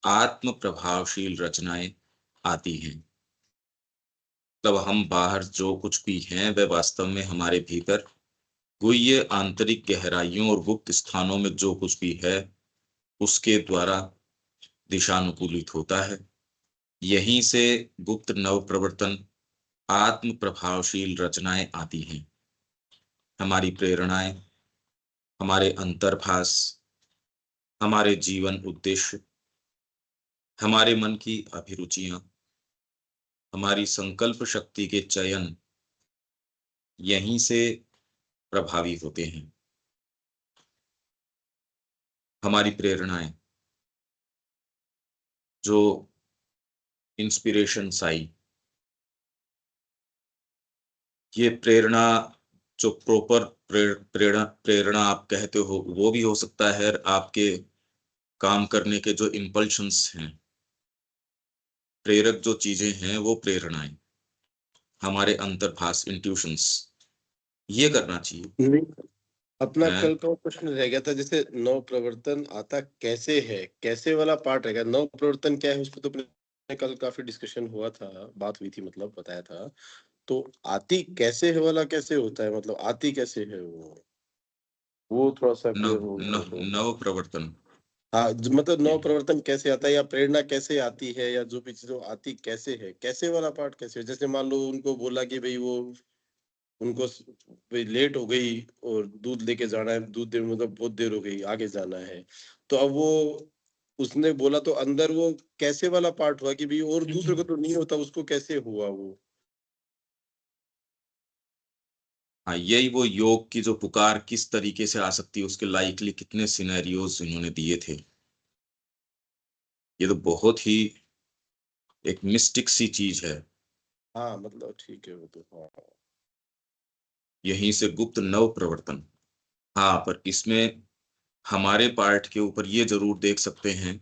आत्म प्रभावशील रचनाएं आती हैं। तब हम बाहर जो कुछ भी हैं वह वास्तव में हमारे भीतर गुह्य आंतरिक गहराइयों और गुप्त स्थानों में जो कुछ भी है उसके द्वारा दिशानुकूलित होता है। यहीं से गुप्त नव प्रवर्तन आत्म प्रभावशील रचनाएं आती हैं। हमारी प्रेरणाएं, हमारे अंतर्भास, हमारे जीवन उद्देश्य, हमारे मन की अभिरुचियां, हमारी संकल्प शक्ति के चयन यहीं से प्रभावी होते हैं। हमारी प्रेरणाएं जो इंस्पिरेशंस आई, ये प्रेरणा जो प्रॉपर प्रेरणा प्रेरणा आप कहते हो वो भी हो सकता है। आपके काम करने के जो इम्पल्शंस हैं, प्रेरक जो चीजें हैं वो प्रेरणाएं, हमारे अंतर्भास इंट्यूशंस, ये करना चाहिए। नहीं, अपना हैं कल का वो प्रश्न रह गया था, जैसे नव प्रवर्तन आता कैसे है, कैसे वाला पार्ट रहेगा। नव प्रवर्तन क्या है उस पे तो अपने कल काफी डिस्कशन हुआ था, बात हुई थी, मतलब बताया था। तो आती कैसे है वाला कैसे होता है, मतलब आती कैसे है वो थोड़ा सा क्लियर नव हो कर नव दो। नव प्रवर्तन। हाँ, मतलब ये नव प्रवर्तन कैसे आता है, या प्रेरणा कैसे आती है, या जो भी चीज़ आती कैसे है, कैसे वाला पार्ट कैसे है? जैसे मान लो उनको बोला कि भई वो उनको भई लेट हो गई और दूध लेके जाना है, दूध देने मतलब बहुत देर हो गई, आगे जाना है। तो अब वो उसने बोला तो अंदर वो कैसे वाला पार्ट हुआ कि भई, और दूसरे को तो नहीं होता, उसको कैसे हुआ वो? हाँ, यही वो योग की जो पुकार किस तरीके से आ सकती है, उसके लाइकली कितने सिनेरियोज इन्होंने दिए थे। ये तो बहुत ही एक मिस्टिक सी चीज है। हाँ, मतलब ठीक है वो तो। हाँ, यहीं से गुप्त नव प्रवर्तन। हाँ, पर इसमें हमारे पार्ट के ऊपर ये जरूर देख सकते हैं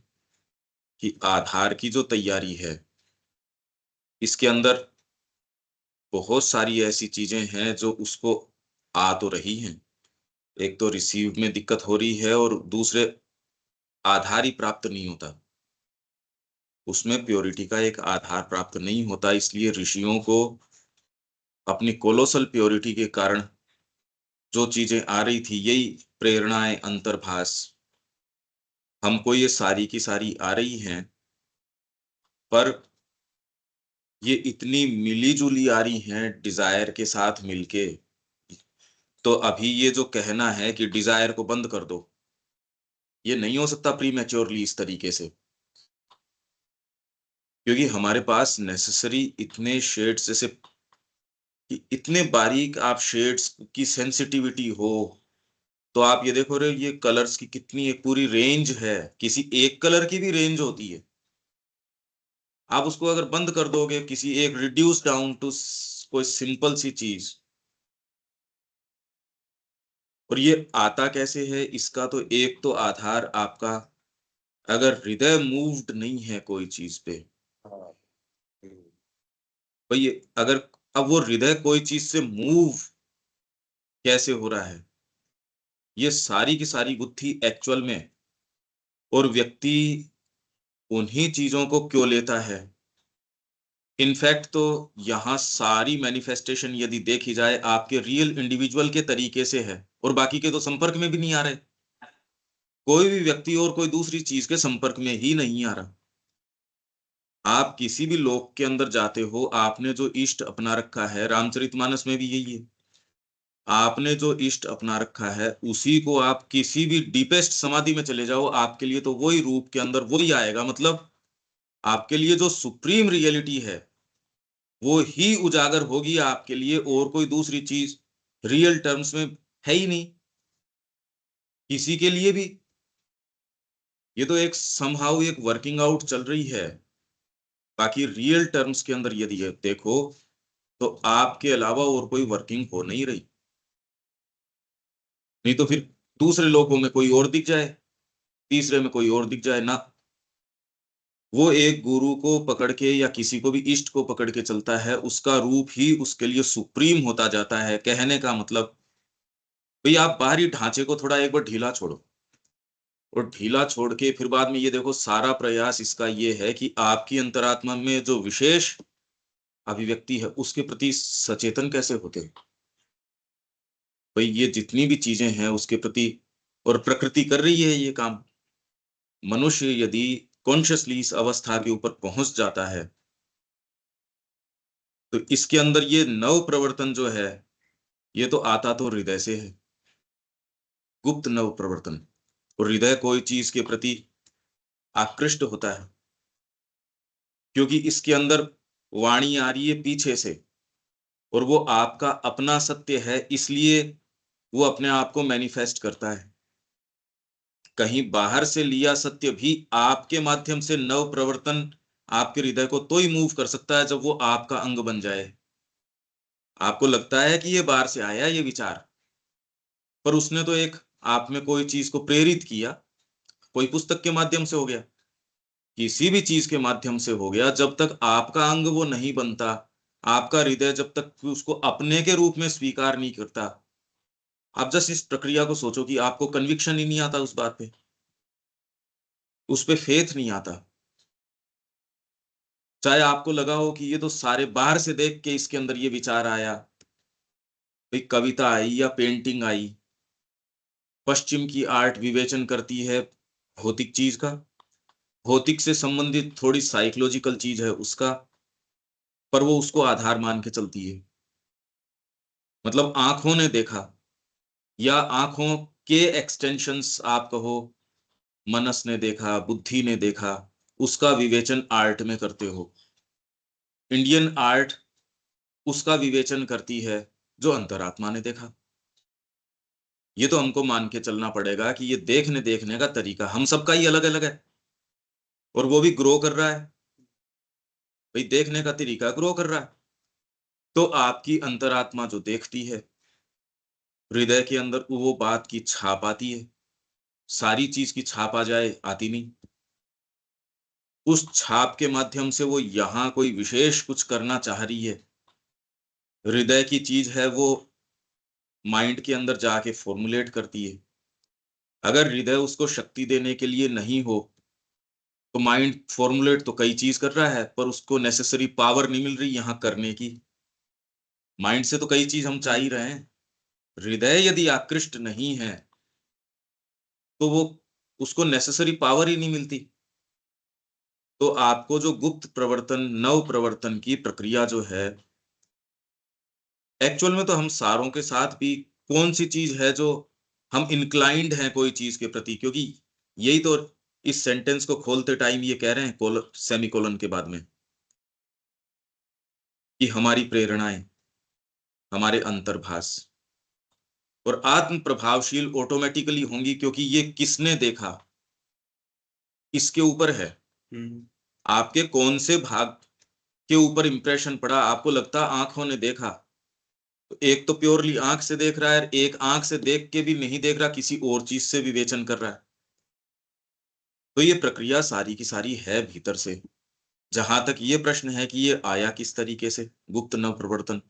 कि आधार की जो तैयारी है, इसके अंदर बहुत सारी ऐसी चीजें हैं जो उसको आ तो रही हैं। एक तो रिसीव में दिक्कत हो रही है और दूसरे आधार ही प्राप्त नहीं होता। उसमें प्योरिटी का एक आधार प्राप्त नहीं होता, इसलिए ऋषियों को अपनी कोलोसल प्योरिटी के कारण जो चीजें आ रही थी, यही प्रेरणाएं, अंतर्भास, हमको ये सारी की सारी आ रही हैं, पर ये इतनी मिली-जुली आ रही हैं डिजायर के साथ मिलके। तो अभी ये जो कहना है कि डिजायर को बंद कर दो, ये नहीं हो सकता प्रीमैच्योरली इस तरीके से। क्योंकि हमारे पास नेसेसरी इतने शेड्स, जैसे कि इतने बारीक आप शेड्स की सेंसिटिविटी हो, तो आप ये देखो रहे, ये कलर्स की कितनी एक पूरी रेंज है, किसी एक कलर की भी रेंज होती है। आप उसको अगर बंद कर दोगे किसी एक रिड्यूस डाउन टू कोई सिंपल सी चीज, और ये आता कैसे है, इसका तो एक तो आधार आपका, अगर हृदय मूव्ड नहीं है कोई चीज पे, हाँ। हुँ। भाई अगर अब वो हृदय कोई चीज से मूव कैसे हो रहा है, ये सारी की सारी गुत्थी एक्चुअल में, और व्यक्ति उन्हीं चीजों को क्यों लेता है। इनफैक्ट तो यहाँ सारी मैनिफेस्टेशन यदि देखी जाए आपके रियल इंडिविजुअल के तरीके से है, और बाकी के तो संपर्क में भी नहीं आ रहे। कोई भी व्यक्ति और कोई दूसरी चीज के संपर्क में ही नहीं आ रहा। आप किसी भी लोक के अंदर जाते हो, आपने जो इष्ट अपना रखा है, रामचरितमानस में भी यही है। आपने जो इष्ट अपना रखा है उसी को आप किसी भी डीपेस्ट समाधि में चले जाओ, आपके लिए तो वही रूप के अंदर वही आएगा। मतलब आपके लिए जो सुप्रीम रियलिटी है वो ही उजागर होगी आपके लिए, और कोई दूसरी चीज रियल टर्म्स में है ही नहीं किसी के लिए भी। ये तो एक समहाउ एक वर्किंग आउट चल रही है। बाकी रियल टर्म्स के अंदर यदि ये देखो तो आपके अलावा और कोई वर्किंग हो नहीं रही। नहीं तो फिर दूसरे लोगों में कोई और दिख जाए, तीसरे में कोई और दिख जाए ना। वो एक गुरु को पकड़ के या किसी को भी इष्ट को पकड़ के चलता है, उसका रूप ही उसके लिए सुप्रीम होता जाता है। कहने का मतलब, भाई आप बाहरी ढांचे को थोड़ा एक बार ढीला छोड़ो, और ढीला छोड़ के फिर बाद में ये देखो, सारा प्रयास इसका ये है कि आपकी अंतरात्मा में जो विशेष अभिव्यक्ति है उसके प्रति सचेतन कैसे होते हो। भाई ये जितनी भी चीजें हैं उसके प्रति, और प्रकृति कर रही है ये काम। मनुष्य यदि कॉन्शियसली इस अवस्था के ऊपर पहुंच जाता है तो इसके अंदर ये नव प्रवर्तन जो है ये तो आता तो हृदय से है, गुप्त नव प्रवर्तन। और हृदय कोई चीज के प्रति आकृष्ट होता है क्योंकि इसके अंदर वाणी आ रही है पीछे से, और वो आपका अपना सत्य है, इसलिए वो अपने आप को मैनिफेस्ट करता है। कहीं बाहर से लिया सत्य भी आपके माध्यम से नव प्रवर्तन आपके हृदय को तो ही मूव कर सकता है जब वो आपका अंग बन जाए। आपको लगता है कि ये बाहर से आया ये विचार, पर उसने तो एक आप में कोई चीज को प्रेरित किया, कोई पुस्तक के माध्यम से हो गया, किसी भी चीज के माध्यम से हो गया। जब तक आपका अंग वो नहीं बनता, आपका हृदय जब तक उसको अपने के रूप में स्वीकार नहीं करता, आप जस्ट इस प्रक्रिया को सोचो कि आपको कन्विक्शन ही नहीं आता उस बात पे, उस पे फेथ नहीं आता। चाहे आपको लगा हो कि ये तो सारे बाहर से देख के इसके अंदर ये विचार आया, भाई कविता आई या पेंटिंग आई, पश्चिम की आर्ट विवेचन करती है भौतिक चीज का, भौतिक से संबंधित थोड़ी साइकोलॉजिकल चीज है उसका, पर वो उसको आधार मान के चलती है। मतलब आंखों ने देखा या आंखों के एक्सटेंशंस आप कहो, मनस ने देखा, बुद्धि ने देखा, उसका विवेचन आर्ट में करते हो। इंडियन आर्ट उसका विवेचन करती है जो अंतरात्मा ने देखा। ये तो हमको मान के चलना पड़ेगा कि ये देखने देखने का तरीका हम सबका ही अलग अलग है, और वो भी ग्रो कर रहा है। भाई देखने का तरीका ग्रो कर रहा है, तो आपकी अंतरात्मा जो देखती है, हृदय के अंदर वो बात की छाप आती है। सारी चीज की छाप आ जाए आती नहीं, उस छाप के माध्यम से वो यहाँ कोई विशेष कुछ करना चाह रही है। हृदय की चीज है वो माइंड के अंदर जाके फॉर्मुलेट करती है। अगर हृदय उसको शक्ति देने के लिए नहीं हो तो माइंड फॉर्मुलेट तो कई चीज कर रहा है पर उसको नेसेसरी पावर नहीं मिल रही यहाँ करने की। माइंड से तो कई चीज हम चाह ही रहे हैं, हृदय यदि आकृष्ट नहीं है तो वो उसको नेसेसरी पावर ही नहीं मिलती। तो आपको जो गुप्त प्रवर्तन नव प्रवर्तन की प्रक्रिया जो है, एक्चुअल में तो हम सारों के साथ भी कौन सी चीज है जो हम इंक्लाइंड हैं कोई चीज के प्रति, क्योंकि यही तो इस सेंटेंस को खोलते टाइम ये कह रहे हैं सेमीकोलन के बाद में कि हमारी प्रेरणाएं, हमारे अंतर्भास और आत्म प्रभावशील ऑटोमेटिकली होंगी, क्योंकि ये किसने देखा इसके ऊपर है। आपके कौन से भाग के ऊपर इंप्रेशन पड़ा। आपको लगता आंखों ने देखा, तो एक तो प्योरली आंख से देख रहा है, एक आंख से देख के भी नहीं देख रहा, किसी और चीज से विवेचन कर रहा है। तो ये प्रक्रिया सारी की सारी है भीतर से। जहां तक ये प्रश्न है कि ये आया किस तरीके से, गुप्त नव प्रवर्तन,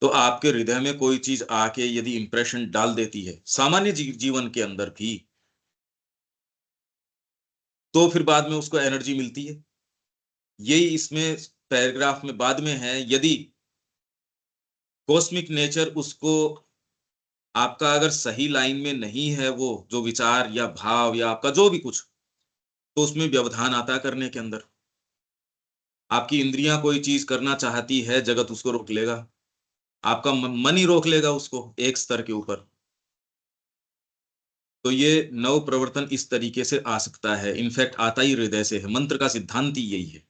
तो आपके हृदय में कोई चीज आके यदि इंप्रेशन डाल देती है सामान्य जीवन के अंदर भी, तो फिर बाद में उसको एनर्जी मिलती है। यही इसमें पैराग्राफ में बाद में है, यदि कॉस्मिक नेचर उसको आपका अगर सही लाइन में नहीं है, वो जो विचार या भाव या आपका जो भी कुछ, तो उसमें व्यवधान आता है करने के अंदर। आपकी इंद्रियां कोई चीज करना चाहती है, जगत उसको रोक लेगा, आपका मन ही रोक लेगा उसको एक स्तर के ऊपर। तो ये नव प्रवर्तन इस तरीके से आ सकता है, इनफैक्ट आता ही हृदय से है। मंत्र का सिद्धांत ही यही है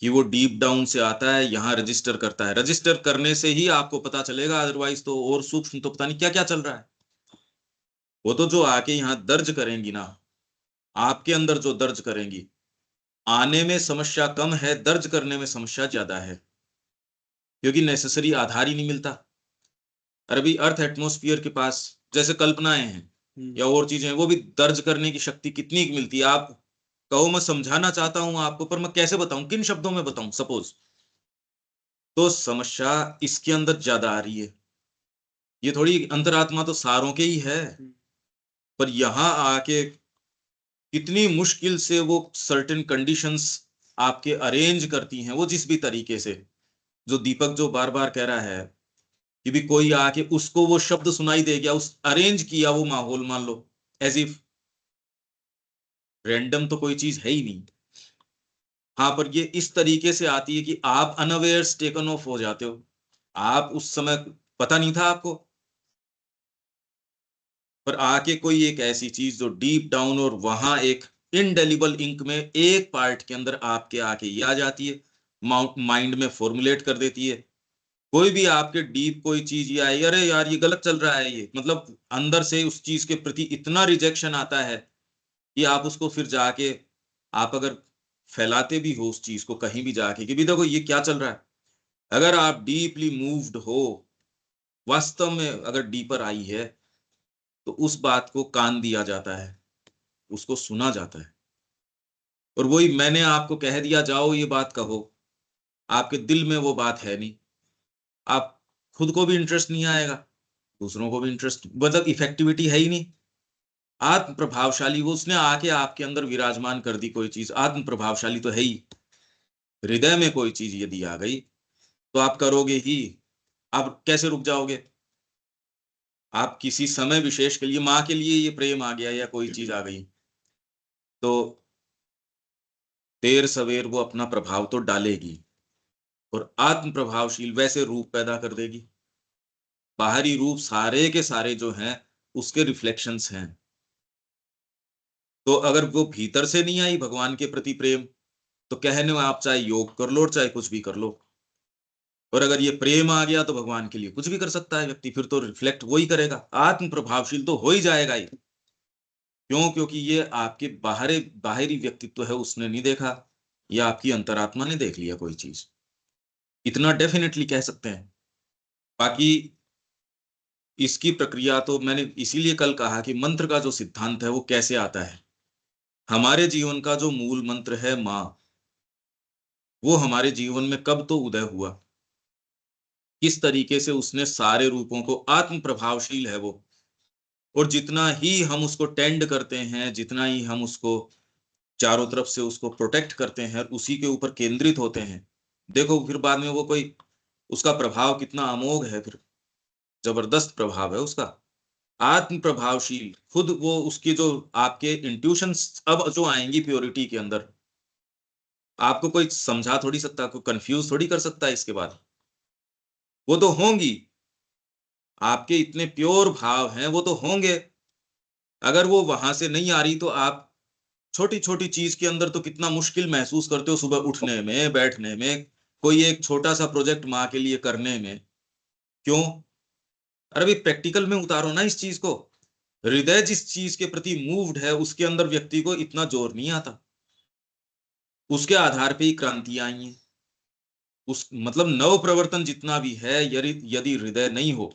कि वो डीप डाउन से आता है, यहाँ रजिस्टर करता है। रजिस्टर करने से ही आपको पता चलेगा, अदरवाइज तो और सूक्ष्म तो पता नहीं क्या क्या चल रहा है। वो तो जो आके यहाँ दर्ज करेंगी ना, आपके अंदर जो दर्ज करेंगी, आने में समस्या कम है, दर्ज करने में समस्या ज्यादा है, क्योंकि नेसेसरी आधार ही नहीं मिलता। अरबी अर्थ एटमोस्फियर के पास जैसे कल्पनाएं हैं या और चीजें हैं, वो भी दर्ज करने की शक्ति कितनी की मिलती है। आप कहो मैं समझाना चाहता हूं आपको, पर मैं कैसे बताऊं, किन शब्दों में बताऊं सपोज, तो समस्या इसके अंदर ज्यादा आ रही है। ये थोड़ी अंतरात्मा तो सारों के ही है, पर यहाँ आके कितनी मुश्किल से वो सर्टेन कंडीशंस आपके अरेंज करती हैं, वो जिस भी तरीके से, जो दीपक जो बार बार कह रहा है कि भी कोई आके उसको वो शब्द सुनाई दे गया, उस अरेंज किया वो माहौल, मान लो एज इफ रैंडम तो कोई चीज है ही नहीं। हाँ, पर ये इस तरीके से आती है कि आप अनअवेयर टेकन ऑफ हो जाते हो, आप उस समय पता नहीं था आपको, पर आके कोई एक ऐसी चीज जो डीप डाउन और वहां एक इनडेलिबल इंक में एक पार्ट के अंदर आपके आके ये आ जाती है, माइंड में फॉर्मुलेट कर देती है। कोई भी आपके डीप कोई चीज ये आई, अरे यार ये गलत चल रहा है, ये मतलब अंदर से उस चीज के प्रति इतना रिजेक्शन आता है कि आप उसको फिर जाके, आप अगर फैलाते भी हो उस चीज को कहीं भी जाके कि भी देखो ये क्या चल रहा है, अगर आप डीपली मूव्ड हो, वास्तव में अगर डीपर आई है, तो उस बात को कान दिया जाता है, उसको सुना जाता है। और वही मैंने आपको कह दिया जाओ ये बात कहो, आपके दिल में वो बात है नहीं, आप खुद को भी इंटरेस्ट नहीं आएगा, दूसरों को भी इंटरेस्ट, मतलब इफेक्टिविटी है ही नहीं। आत्म प्रभावशाली वो उसने आके आपके अंदर विराजमान कर दी, कोई चीज आत्म प्रभावशाली तो है ही। हृदय में कोई चीज यदि आ गई तो आप करोगे ही। आप कैसे रुक जाओगे? आप किसी समय विशेष के लिए, माँ के लिए ये प्रेम आ गया या कोई चीज आ गई, तो देर सवेर वो अपना प्रभाव तो डालेगी, और आत्म प्रभावशील वैसे रूप पैदा कर देगी। बाहरी रूप सारे के सारे जो हैं उसके रिफ्लेक्शंस हैं। तो अगर वो भीतर से नहीं आई भगवान के प्रति प्रेम, तो कहने में आप चाहे योग कर लो और चाहे कुछ भी कर लो, और अगर ये प्रेम आ गया तो भगवान के लिए कुछ भी कर सकता है व्यक्ति, फिर तो रिफ्लेक्ट वही करेगा, आत्म प्रभावशील तो हो ही जाएगा ही। क्यों? क्योंकि ये आपके बाहरी व्यक्तित्व है उसने नहीं देखा, या आपकी अंतरात्मा ने देख लिया कोई चीज, इतना डेफिनेटली कह सकते हैं। बाकी इसकी प्रक्रिया तो मैंने इसीलिए कल कहा कि मंत्र का जो सिद्धांत है वो कैसे आता है। हमारे जीवन का जो मूल मंत्र है माँ, वो हमारे जीवन में कब तो उदय हुआ, किस तरीके से उसने सारे रूपों को, आत्म प्रभावशील है वो, और जितना ही हम उसको टेंड करते हैं, जितना ही हम उसको चारों तरफ से उसको प्रोटेक्ट करते हैं, उसी के ऊपर केंद्रित होते हैं, देखो फिर बाद में वो कोई, उसका प्रभाव कितना अमोघ है, फिर जबरदस्त प्रभाव है उसका। आत्म प्रभावशील खुद वो, उसकी जो आपके इंट्यूशंस अब जो आएंगी प्योरिटी के अंदर, आपको कोई समझा थोड़ी सकता, कोई कंफ्यूज थोड़ी कर सकता है इसके बाद, वो तो होंगी। आपके इतने प्योर भाव हैं वो तो होंगे। अगर वो वहां से नहीं आ रही तो आप छोटी छोटी चीज के अंदर तो कितना मुश्किल महसूस करते हो, सुबह उठने में, बैठने में, कोई एक छोटा सा प्रोजेक्ट माँ के लिए करने में। क्यों? अरे भाई प्रैक्टिकल में उतारो ना इस चीज को। हृदय जिस चीज के प्रति मूव्ड है उसके अंदर व्यक्ति को इतना जोर नहीं आता, उसके आधार पे ही क्रांतियां आई हैं। उस मतलब नव प्रवर्तन जितना भी है, यदि यदि हृदय नहीं हो,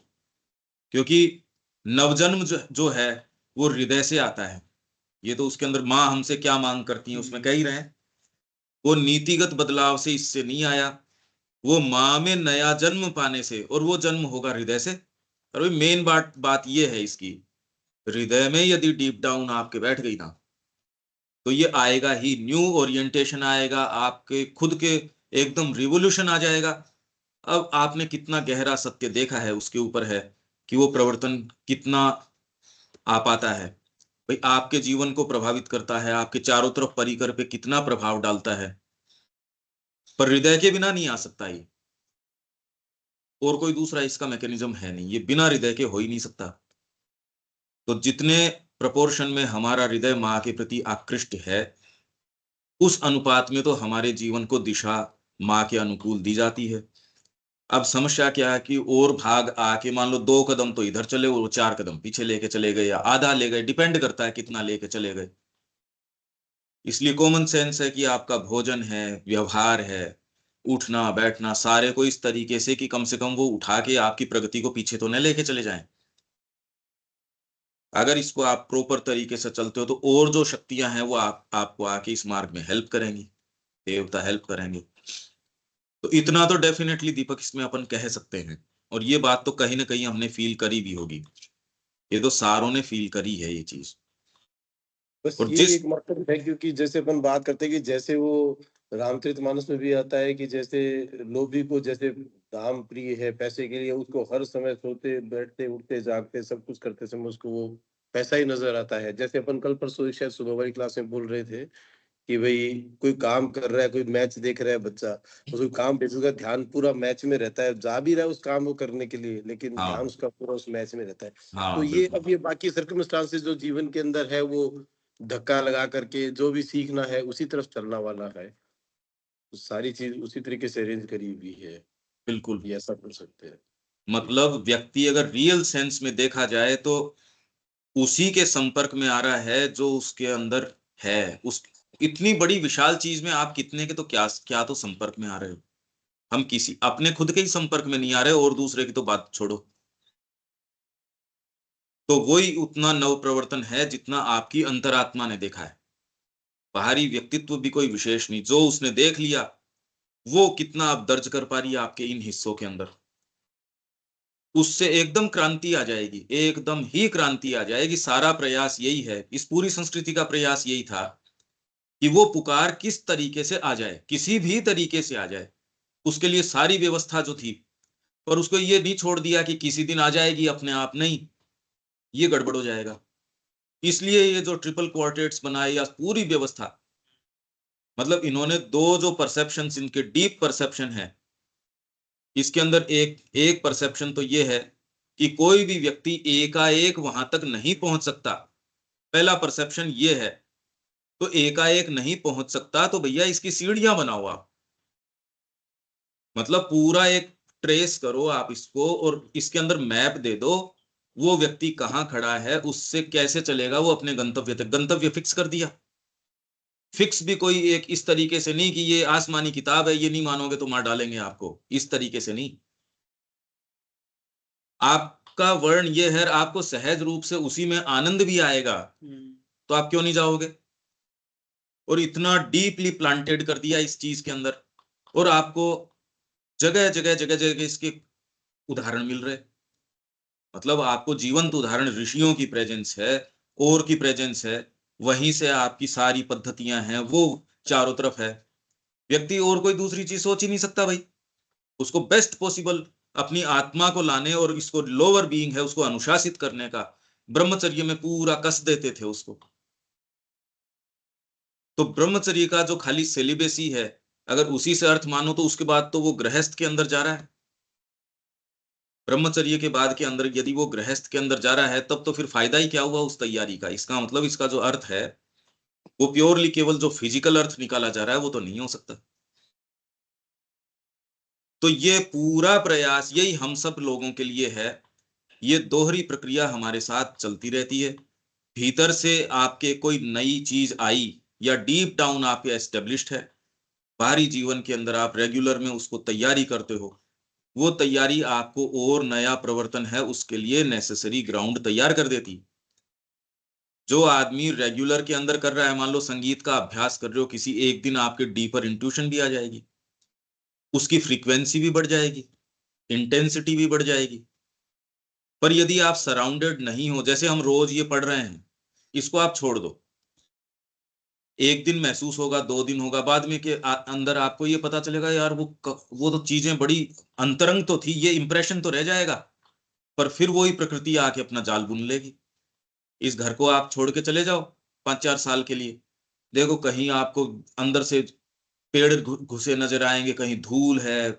क्योंकि नवजन्म जो है वो हृदय से आता है। ये तो उसके अंदर माँ हमसे क्या मांग करती है उसमें कह ही रहे हैं, वो नीतिगत बदलाव से इससे नहीं आया, वो माँ में नया जन्म पाने से, और वो जन्म होगा हृदय से। और मेन बात बात ये है इसकी, हृदय में यदि डीप डाउन आपके बैठ गई ना, तो ये आएगा ही, न्यू ओरिएंटेशन आएगा आपके खुद के, एकदम रिवोल्यूशन आ जाएगा। अब आपने कितना गहरा सत्य देखा है उसके ऊपर है कि वो प्रवर्तन कितना आ पाता है। भाई आपके जीवन को प्रभावित करता है, आपके चारों तरफ परिकर पे कितना प्रभाव डालता है, पर हृदय के बिना नहीं आ सकता ये, और कोई दूसरा इसका मैकेनिज्म है नहीं, ये बिना हृदय के हो ही नहीं सकता। तो जितने प्रपोर्शन में हमारा हृदय माँ के प्रति आकृष्ट है, उस अनुपात में तो हमारे जीवन को दिशा माँ के अनुकूल दी जाती है। अब समस्या क्या है कि और भाग आके मान लो 2 कदम तो इधर चले और 4 कदम पीछे लेके चले गए या आधा ले गए, डिपेंड करता है कितना लेके चले गए। इसलिए कॉमन सेंस है कि आपका भोजन है, व्यवहार है, उठना बैठना सारे को इस तरीके से कि कम से कम वो उठा के आपकी प्रगति को पीछे तो न लेके चले जाएं। अगर इसको आप प्रॉपर तरीके से चलते हो तो और जो शक्तियां हैं वो आपको आके इस मार्ग में हेल्प करेंगी, देवता हेल्प करेंगे। तो इतना तो डेफिनेटली दीपक इसमें अपन कह सकते हैं, और ये बात तो कहीं ना कहीं हमने फील करी भी होगी ये तो सारों ने फील करी है ये चीज। बस और ये जिस एक मकसद है, क्योंकि जैसे अपन बात करते हैं कि जैसे वो रामचरितमानस में भी आता है कि जैसे लोभी को जैसे धाम प्रिय है पैसे के लिए, उसको हर समय सोते बैठते उठते जागते सब कुछ करते समय उसको वो पैसा ही नजर आता है। जैसे अपन कल परसों शायद सुबह वाली क्लास में बोल रहे थे कि भाई कोई काम कर रहा है, कोई मैच देख रहा है बच्चा, उसको काम पे उसका ध्यान पूरा मैच में रहता है, जा भी रहा है उस काम को करने के लिए लेकिन ध्यान हाँ उसका पूरा उस मैच में रहता है। तो हाँ ये बिल्कुल। अब ये बाकी सर्कमस्टांसेस जो जीवन के अंदर है वो धक्का लगा करके जो भी सीखना है उसी तरफ चलना वाला है। तो सारी चीज उसी तरीके से अरेंज करी हुई है, बिल्कुल। ये ऐसा कर सकते हैं। जी। मतलब व्यक्ति अगर रियल सेंस में देखा जाए तो उसी के संपर्क में आ रहा है जो उसके अंदर है। उस इतनी बड़ी विशाल चीज में आप कितने के तो क्या क्या तो संपर्क में आ रहे हो। हम किसी अपने खुद के ही संपर्क में नहीं आ रहे और दूसरे की तो बात छोड़ो। तो वही उतना नव प्रवर्तन है जितना आपकी अंतरात्मा ने देखा है। बाहरी व्यक्तित्व भी कोई विशेष नहीं, जो उसने देख लिया वो कितना आप दर्ज कर पा रही है आपके इन हिस्सों के अंदर। उससे एकदम क्रांति आ जाएगी, एकदम ही क्रांति आ जाएगी। सारा प्रयास यही है, इस पूरी संस्कृति का प्रयास यही था कि वो पुकार किस तरीके से आ जाए, किसी भी तरीके से आ जाए। उसके लिए सारी व्यवस्था जो थी, पर उसको ये नहीं छोड़ दिया कि किसी दिन आ जाएगी अपने आप, नहीं, ये गड़बड़ हो जाएगा। इसलिए ये जो ट्रिपल क्वार्टेट्स बनाए या पूरी व्यवस्था, मतलब इन्होंने दो जो परसेप्शन, इनके डीप परसेप्शन है, इसके अंदर एक एक परसेप्शन तो ये है कि कोई भी व्यक्ति एकाएक वहां तक नहीं पहुंच सकता। पहला परसेप्शन ये है। तो एकाएक नहीं पहुंच सकता तो भैया इसकी सीढ़ियां बनाओ आप। मतलब पूरा एक ट्रेस करो आप इसको और इसके अंदर मैप दे दो। वो व्यक्ति कहाँ खड़ा है, उससे कैसे चलेगा वो अपने गंतव्य तक। गंतव्य फिक्स कर दिया। फिक्स भी कोई एक इस तरीके से नहीं कि ये आसमानी किताब है, ये नहीं मानोगे तो मार डालेंगे आपको, इस तरीके से नहीं। आपका वर्ण ये है, आपको सहज रूप से उसी में आनंद भी आएगा, तो आप क्यों नहीं जाओगे। और इतना डीपली प्लांटेड कर दिया इस चीज के अंदर। और आपको जगह जगह जगह जगह इसके उदाहरण मिल रहे। मतलब आपको जीवंत उदाहरण, ऋषियों की प्रेजेंस है, और की प्रेजेंस है, वहीं से आपकी सारी पद्धतियां हैं वो चारों तरफ है। व्यक्ति और कोई दूसरी चीज सोच ही नहीं सकता भाई। उसको बेस्ट पॉसिबल अपनी आत्मा को लाने और इसको लोअर बीइंग है उसको अनुशासित करने का ब्रह्मचर्य में पूरा कस देते थे उसको। तो ब्रह्मचर्य का जो खाली सेलिबेसी है, अगर उसी से अर्थ मानो तो उसके बाद तो वो गृहस्थ के अंदर जा रहा है। ब्रह्मचर्य के बाद के अंदर यदि वो गृहस्थ के अंदर जा रहा है तब तो फिर फायदा ही क्या हुआ उस तैयारी का। इसका मतलब इसका जो अर्थ है वो प्योरली केवल जो फिजिकल अर्थ निकाला जा रहा है वो तो नहीं हो सकता। तो ये पूरा प्रयास यही हम सब लोगों के लिए है। ये दोहरी प्रक्रिया हमारे साथ चलती रहती है। भीतर से आपके कोई नई चीज आई या डीप डाउन आपके एस्टेब्लिश्ड है, बाहरी जीवन के अंदर आप रेगुलर में उसको तैयारी करते हो। वो तैयारी आपको और नया प्रवर्तन है उसके लिए नेसेसरी ग्राउंड तैयार कर देती। जो आदमी रेगुलर के अंदर कर रहा है, मान लो संगीत का अभ्यास कर रहे हो, किसी एक दिन आपके डीपर इंट्यूशन भी आ जाएगी, उसकी फ्रीक्वेंसी भी बढ़ जाएगी, इंटेंसिटी भी बढ़ जाएगी। पर यदि आप सराउंडेड नहीं हो, जैसे हम रोज ये पढ़ रहे हैं, इसको आप छोड़ दो, एक दिन महसूस होगा, 2 दिन होगा, बाद में के अंदर आपको ये पता चलेगा यार वो तो चीजें बड़ी अंतरंग तो थी, ये इंप्रेशन तो रह जाएगा। पर फिर वही प्रकृति आके अपना जाल बुन लेगी। इस घर को आप छोड़ के चले जाओ 5-4 साल के लिए, देखो कहीं आपको अंदर से पेड़ घुसे नजर आएंगे, कहीं धूल है,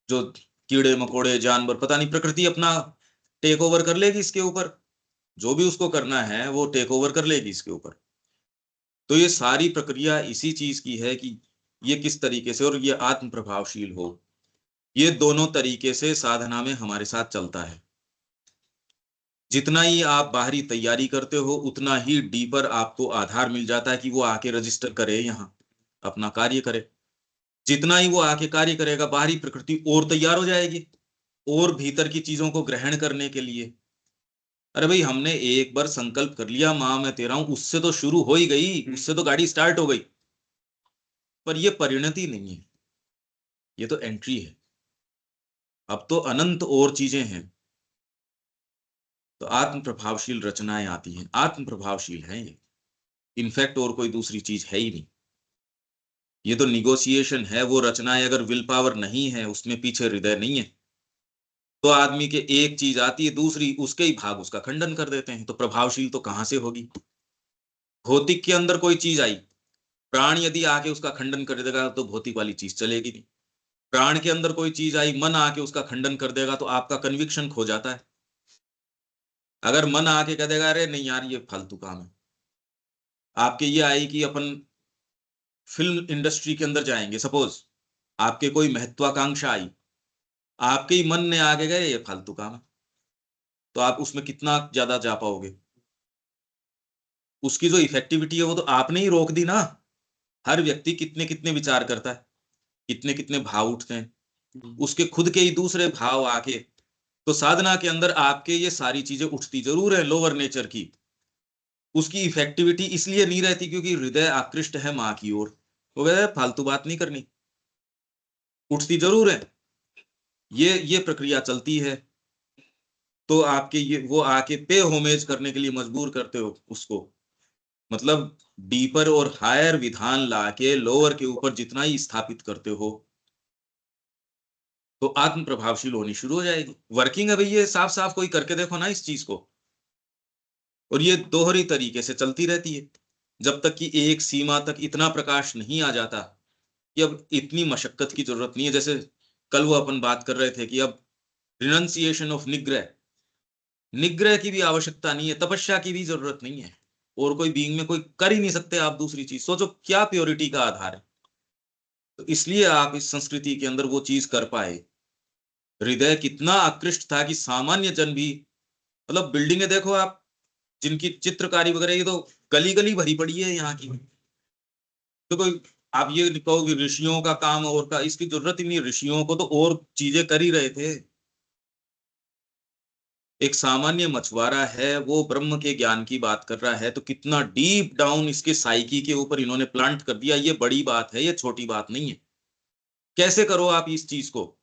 जो कीड़े मकोड़े जानवर, पता नहीं प्रकृति अपना टेक ओवर कर लेगी इसके ऊपर। जो भी उसको करना है वो टेक ओवर कर लेगी इसके ऊपर। तो ये सारी प्रक्रिया इसी चीज की है कि ये किस तरीके से और ये आत्म प्रभावशील हो। ये दोनों तरीके से साधना में हमारे साथ चलता है। जितना ही आप बाहरी तैयारी करते हो उतना ही डीपर आपको आधार मिल जाता है कि वो आके रजिस्टर करे, यहाँ अपना कार्य करे। जितना ही वो आके कार्य करेगा बाहरी प्रकृति और तैयार हो जाएगी और भीतर की चीजों को ग्रहण करने के लिए। अरे भाई हमने एक बार संकल्प कर लिया, माँ मैं तेरा हूं, उससे तो शुरू हो ही गई, उससे तो गाड़ी स्टार्ट हो गई। पर ये परिणति नहीं है, ये तो एंट्री है। अब तो अनंत और चीजें हैं। तो आत्म प्रभावशील रचनाएं आती हैं, आत्म प्रभावशील हैं ये, इनफैक्ट और कोई दूसरी चीज है ही नहीं। ये तो निगोशिएशन है। वो रचनाएं अगर विल पावर नहीं है, उसमें पीछे हृदय नहीं है, तो आदमी के एक चीज आती है, दूसरी उसके ही भाग उसका खंडन कर देते हैं, तो प्रभावशील तो कहां से होगी। भौतिक के अंदर कोई चीज आई, प्राण यदि आके उसका खंडन कर देगा तो भौतिक वाली चीज चलेगी नहीं। प्राण के अंदर कोई चीज आई, मन आके उसका खंडन कर देगा तो आपका कन्विक्शन खो जाता है। अगर मन आके कह देगा अरे नहीं यार ये फालतू काम है, आपके ये आई कि अपन फिल्म इंडस्ट्री के अंदर जाएंगे, सपोज आपके कोई महत्वाकांक्षा आई, आपके ही मन ने आगे गए ये फालतू काम है, तो आप उसमें कितना ज्यादा जा पाओगे। उसकी जो इफेक्टिविटी है वो तो आपने ही रोक दी ना। हर व्यक्ति कितने कितने विचार करता है, कितने कितने भाव उठते हैं, उसके खुद के ही दूसरे भाव आके, तो साधना के अंदर आपके ये सारी चीजें उठती जरूर है लोअर नेचर की। उसकी इफेक्टिविटी इसलिए नहीं रहती क्योंकि हृदय आकृष्ट है माँ की ओर, वो कहता है फालतू बात नहीं करनी, उठती जरूर है। ये प्रक्रिया चलती है। तो आपके ये वो आके पे होमेज करने के लिए मजबूर करते हो उसको, मतलब डीपर और हायर विधान लाके लोअर के ऊपर जितना ही स्थापित करते हो, तो आत्म प्रभावशील होनी शुरू हो जाएगी। वर्किंग है भाई, ये साफ साफ कोई करके देखो ना इस चीज को। और ये दोहरी तरीके से चलती रहती है जब तक कि एक सीमा तक इतना प्रकाश नहीं आ जाता कि अब इतनी मशक्कत की जरूरत नहीं है। जैसे कल वो अपन बात कर रहे थे कि अब रिनंसिएशन ऑफ निग्रह, निग्रह की भी आवश्यकता नहीं है, तपस्या की भी जरूरत नहीं है, और कोई बीइंग में कोई कर ही नहीं सकते आप दूसरी चीज। सोचो क्या प्योरिटी का आधार है। तो इसलिए आप इस संस्कृति के अंदर वो चीज कर पाए। हृदय कितना आकृष्ट था कि सामान्य जन भी, मतलब बिल्डिंगें देखो आप, जिनकी चित्रकारी वगैरह ये तो गली गली भरी पड़ी है यहाँ की। तो कोई आप ये कहो कि ऋषियों का काम और का, इसकी जरूरत ही नहीं, ऋषियों को तो और चीजें कर ही रहे थे। एक सामान्य मछुआरा है, वो ब्रह्म के ज्ञान की बात कर रहा है, तो कितना डीप डाउन इसके साइकी के ऊपर इन्होंने प्लांट कर दिया। ये बड़ी बात है, ये छोटी बात नहीं है। कैसे करो आप इस चीज को,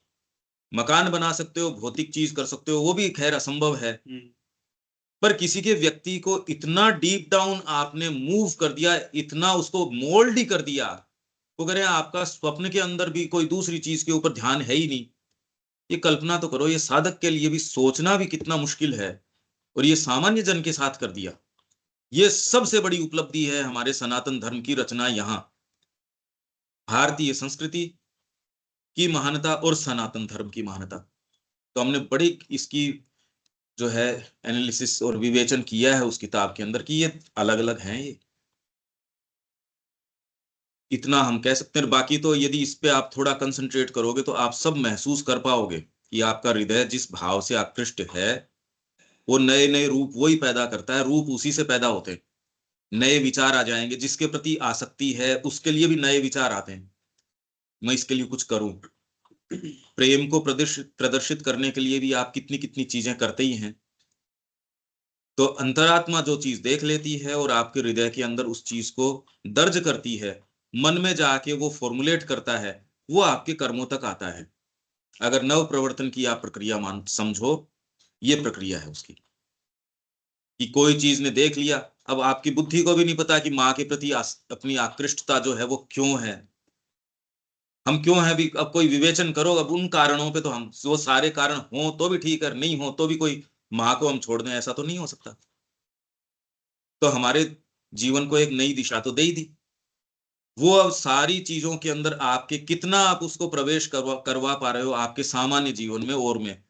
मकान बना सकते हो, भौतिक चीज कर सकते हो, वो भी खैर असंभव है, पर किसी के व्यक्ति को इतना डीप डाउन आपने मूव कर दिया, इतना उसको मोल्ड ही कर दिया। वो कह रहे हैं आपका स्वप्न के अंदर भी कोई दूसरी चीज के ऊपर ध्यान है ही नहीं। ये कल्पना तो करो, ये साधक के लिए भी सोचना भी कितना मुश्किल है, और ये सामान्य जन के साथ कर दिया। ये सबसे बड़ी उपलब्धि है हमारे सनातन धर्म की रचना। यहाँ भारतीय संस्कृति की महानता और सनातन धर्म की महानता, तो हमने बड़ी इसकी जो है एनालिसिस और विवेचन किया है उस किताब के अंदर कि ये अलग अलग हैं। ये इतना हम कह सकते हैं। बाकी तो यदि इस पे आप थोड़ा कंसंट्रेट करोगे तो आप सब महसूस कर पाओगे कि आपका हृदय जिस भाव से आकृष्ट है, वो नए नए रूप वही पैदा करता है, रूप उसी से पैदा होते हैं। नए विचार आ जाएंगे, जिसके प्रति आसक्ति है उसके लिए भी नए विचार आते हैं, मैं इसके लिए कुछ करूं। प्रेम को प्रदर्शित प्रदर्शित करने के लिए भी आप कितनी कितनी चीजें करते ही हैं। तो अंतरात्मा जो चीज देख लेती है और आपके हृदय के अंदर उस चीज को दर्ज करती है, मन में जाके वो फॉर्मुलेट करता है, वो आपके कर्मों तक आता है। अगर नव प्रवर्तन की आप प्रक्रिया मान समझो, ये प्रक्रिया है उसकी, कि कोई चीज ने देख लिया, अब आपकी बुद्धि को भी नहीं पता कि माँ के प्रति अपनी आकृष्टता जो है वो क्यों है, हम क्यों है भी। अब कोई विवेचन करो, अब उन कारणों पे तो हम, वो सारे कारण हो तो भी ठीक है, नहीं हो तो भी कोई माँ को हम छोड़ दें, ऐसा तो नहीं हो सकता। तो हमारे जीवन को एक नई दिशा तो दे ही दी। वो अब सारी चीजों के अंदर आपके कितना आप उसको प्रवेश करवा पा रहे हो आपके सामान्य जीवन में, और में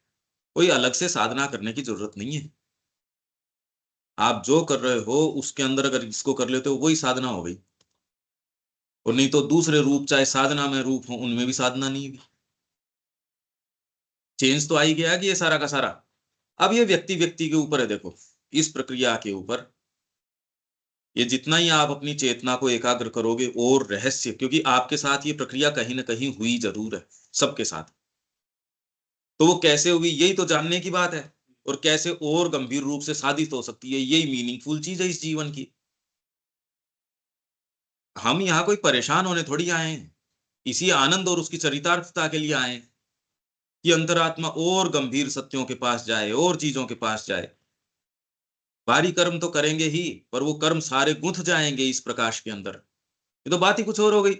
कोई अलग से साधना करने की जरूरत नहीं है। आप जो कर रहे हो उसके अंदर अगर इसको कर लेते हो वही साधना हो गई। और नहीं तो दूसरे रूप, चाहे साधना में रूप हो, उनमें भी साधना नहीं है। चेंज तो आ ही गया कि ये सारा का सारा। अब ये व्यक्ति व्यक्ति के ऊपर है, देखो इस प्रक्रिया के ऊपर। ये जितना ही आप अपनी चेतना को एकाग्र करोगे और रहस्य, क्योंकि आपके साथ ये प्रक्रिया कहीं ना कहीं हुई जरूर है, सबके साथ। तो वो कैसे हुई यही तो जानने की बात है, और कैसे और गंभीर रूप से साधित हो सकती है, यही मीनिंगफुल चीज है इस जीवन की। हम यहाँ कोई परेशान होने थोड़ी आए हैं, इसी आनंद और उसकी चरितार्थता के लिए आए हैं कि अंतरात्मा और गंभीर सत्यों के पास जाए और चीजों के पास जाए। बाहरी कर्म तो करेंगे ही, पर वो कर्म सारे गुंथ जाएंगे इस प्रकाश के अंदर। ये तो बात ही कुछ और हो गई।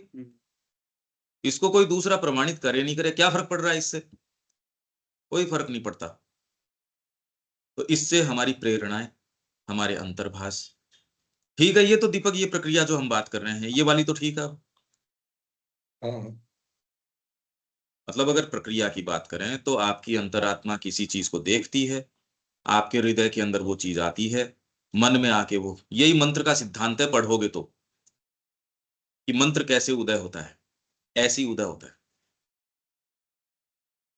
इसको कोई दूसरा प्रमाणित करे नहीं करे, क्या फर्क पड़ रहा है इससे? कोई फर्क नहीं पड़ता। तो इससे हमारी प्रेरणाएं, हमारे अंतर्भाष, ठीक है। ये तो दीपक, ये प्रक्रिया जो हम बात कर रहे हैं, ये वाली तो ठीक है। हाँ, मतलब अगर प्रक्रिया की बात करें तो आपकी अंतरात्मा किसी चीज को देखती है, आपके हृदय के अंदर वो चीज आती है, मन में आके वो, यही मंत्र का सिद्धांत है, पढ़ोगे तो, कि मंत्र कैसे उदय होता है, ऐसे ही उदय होता है।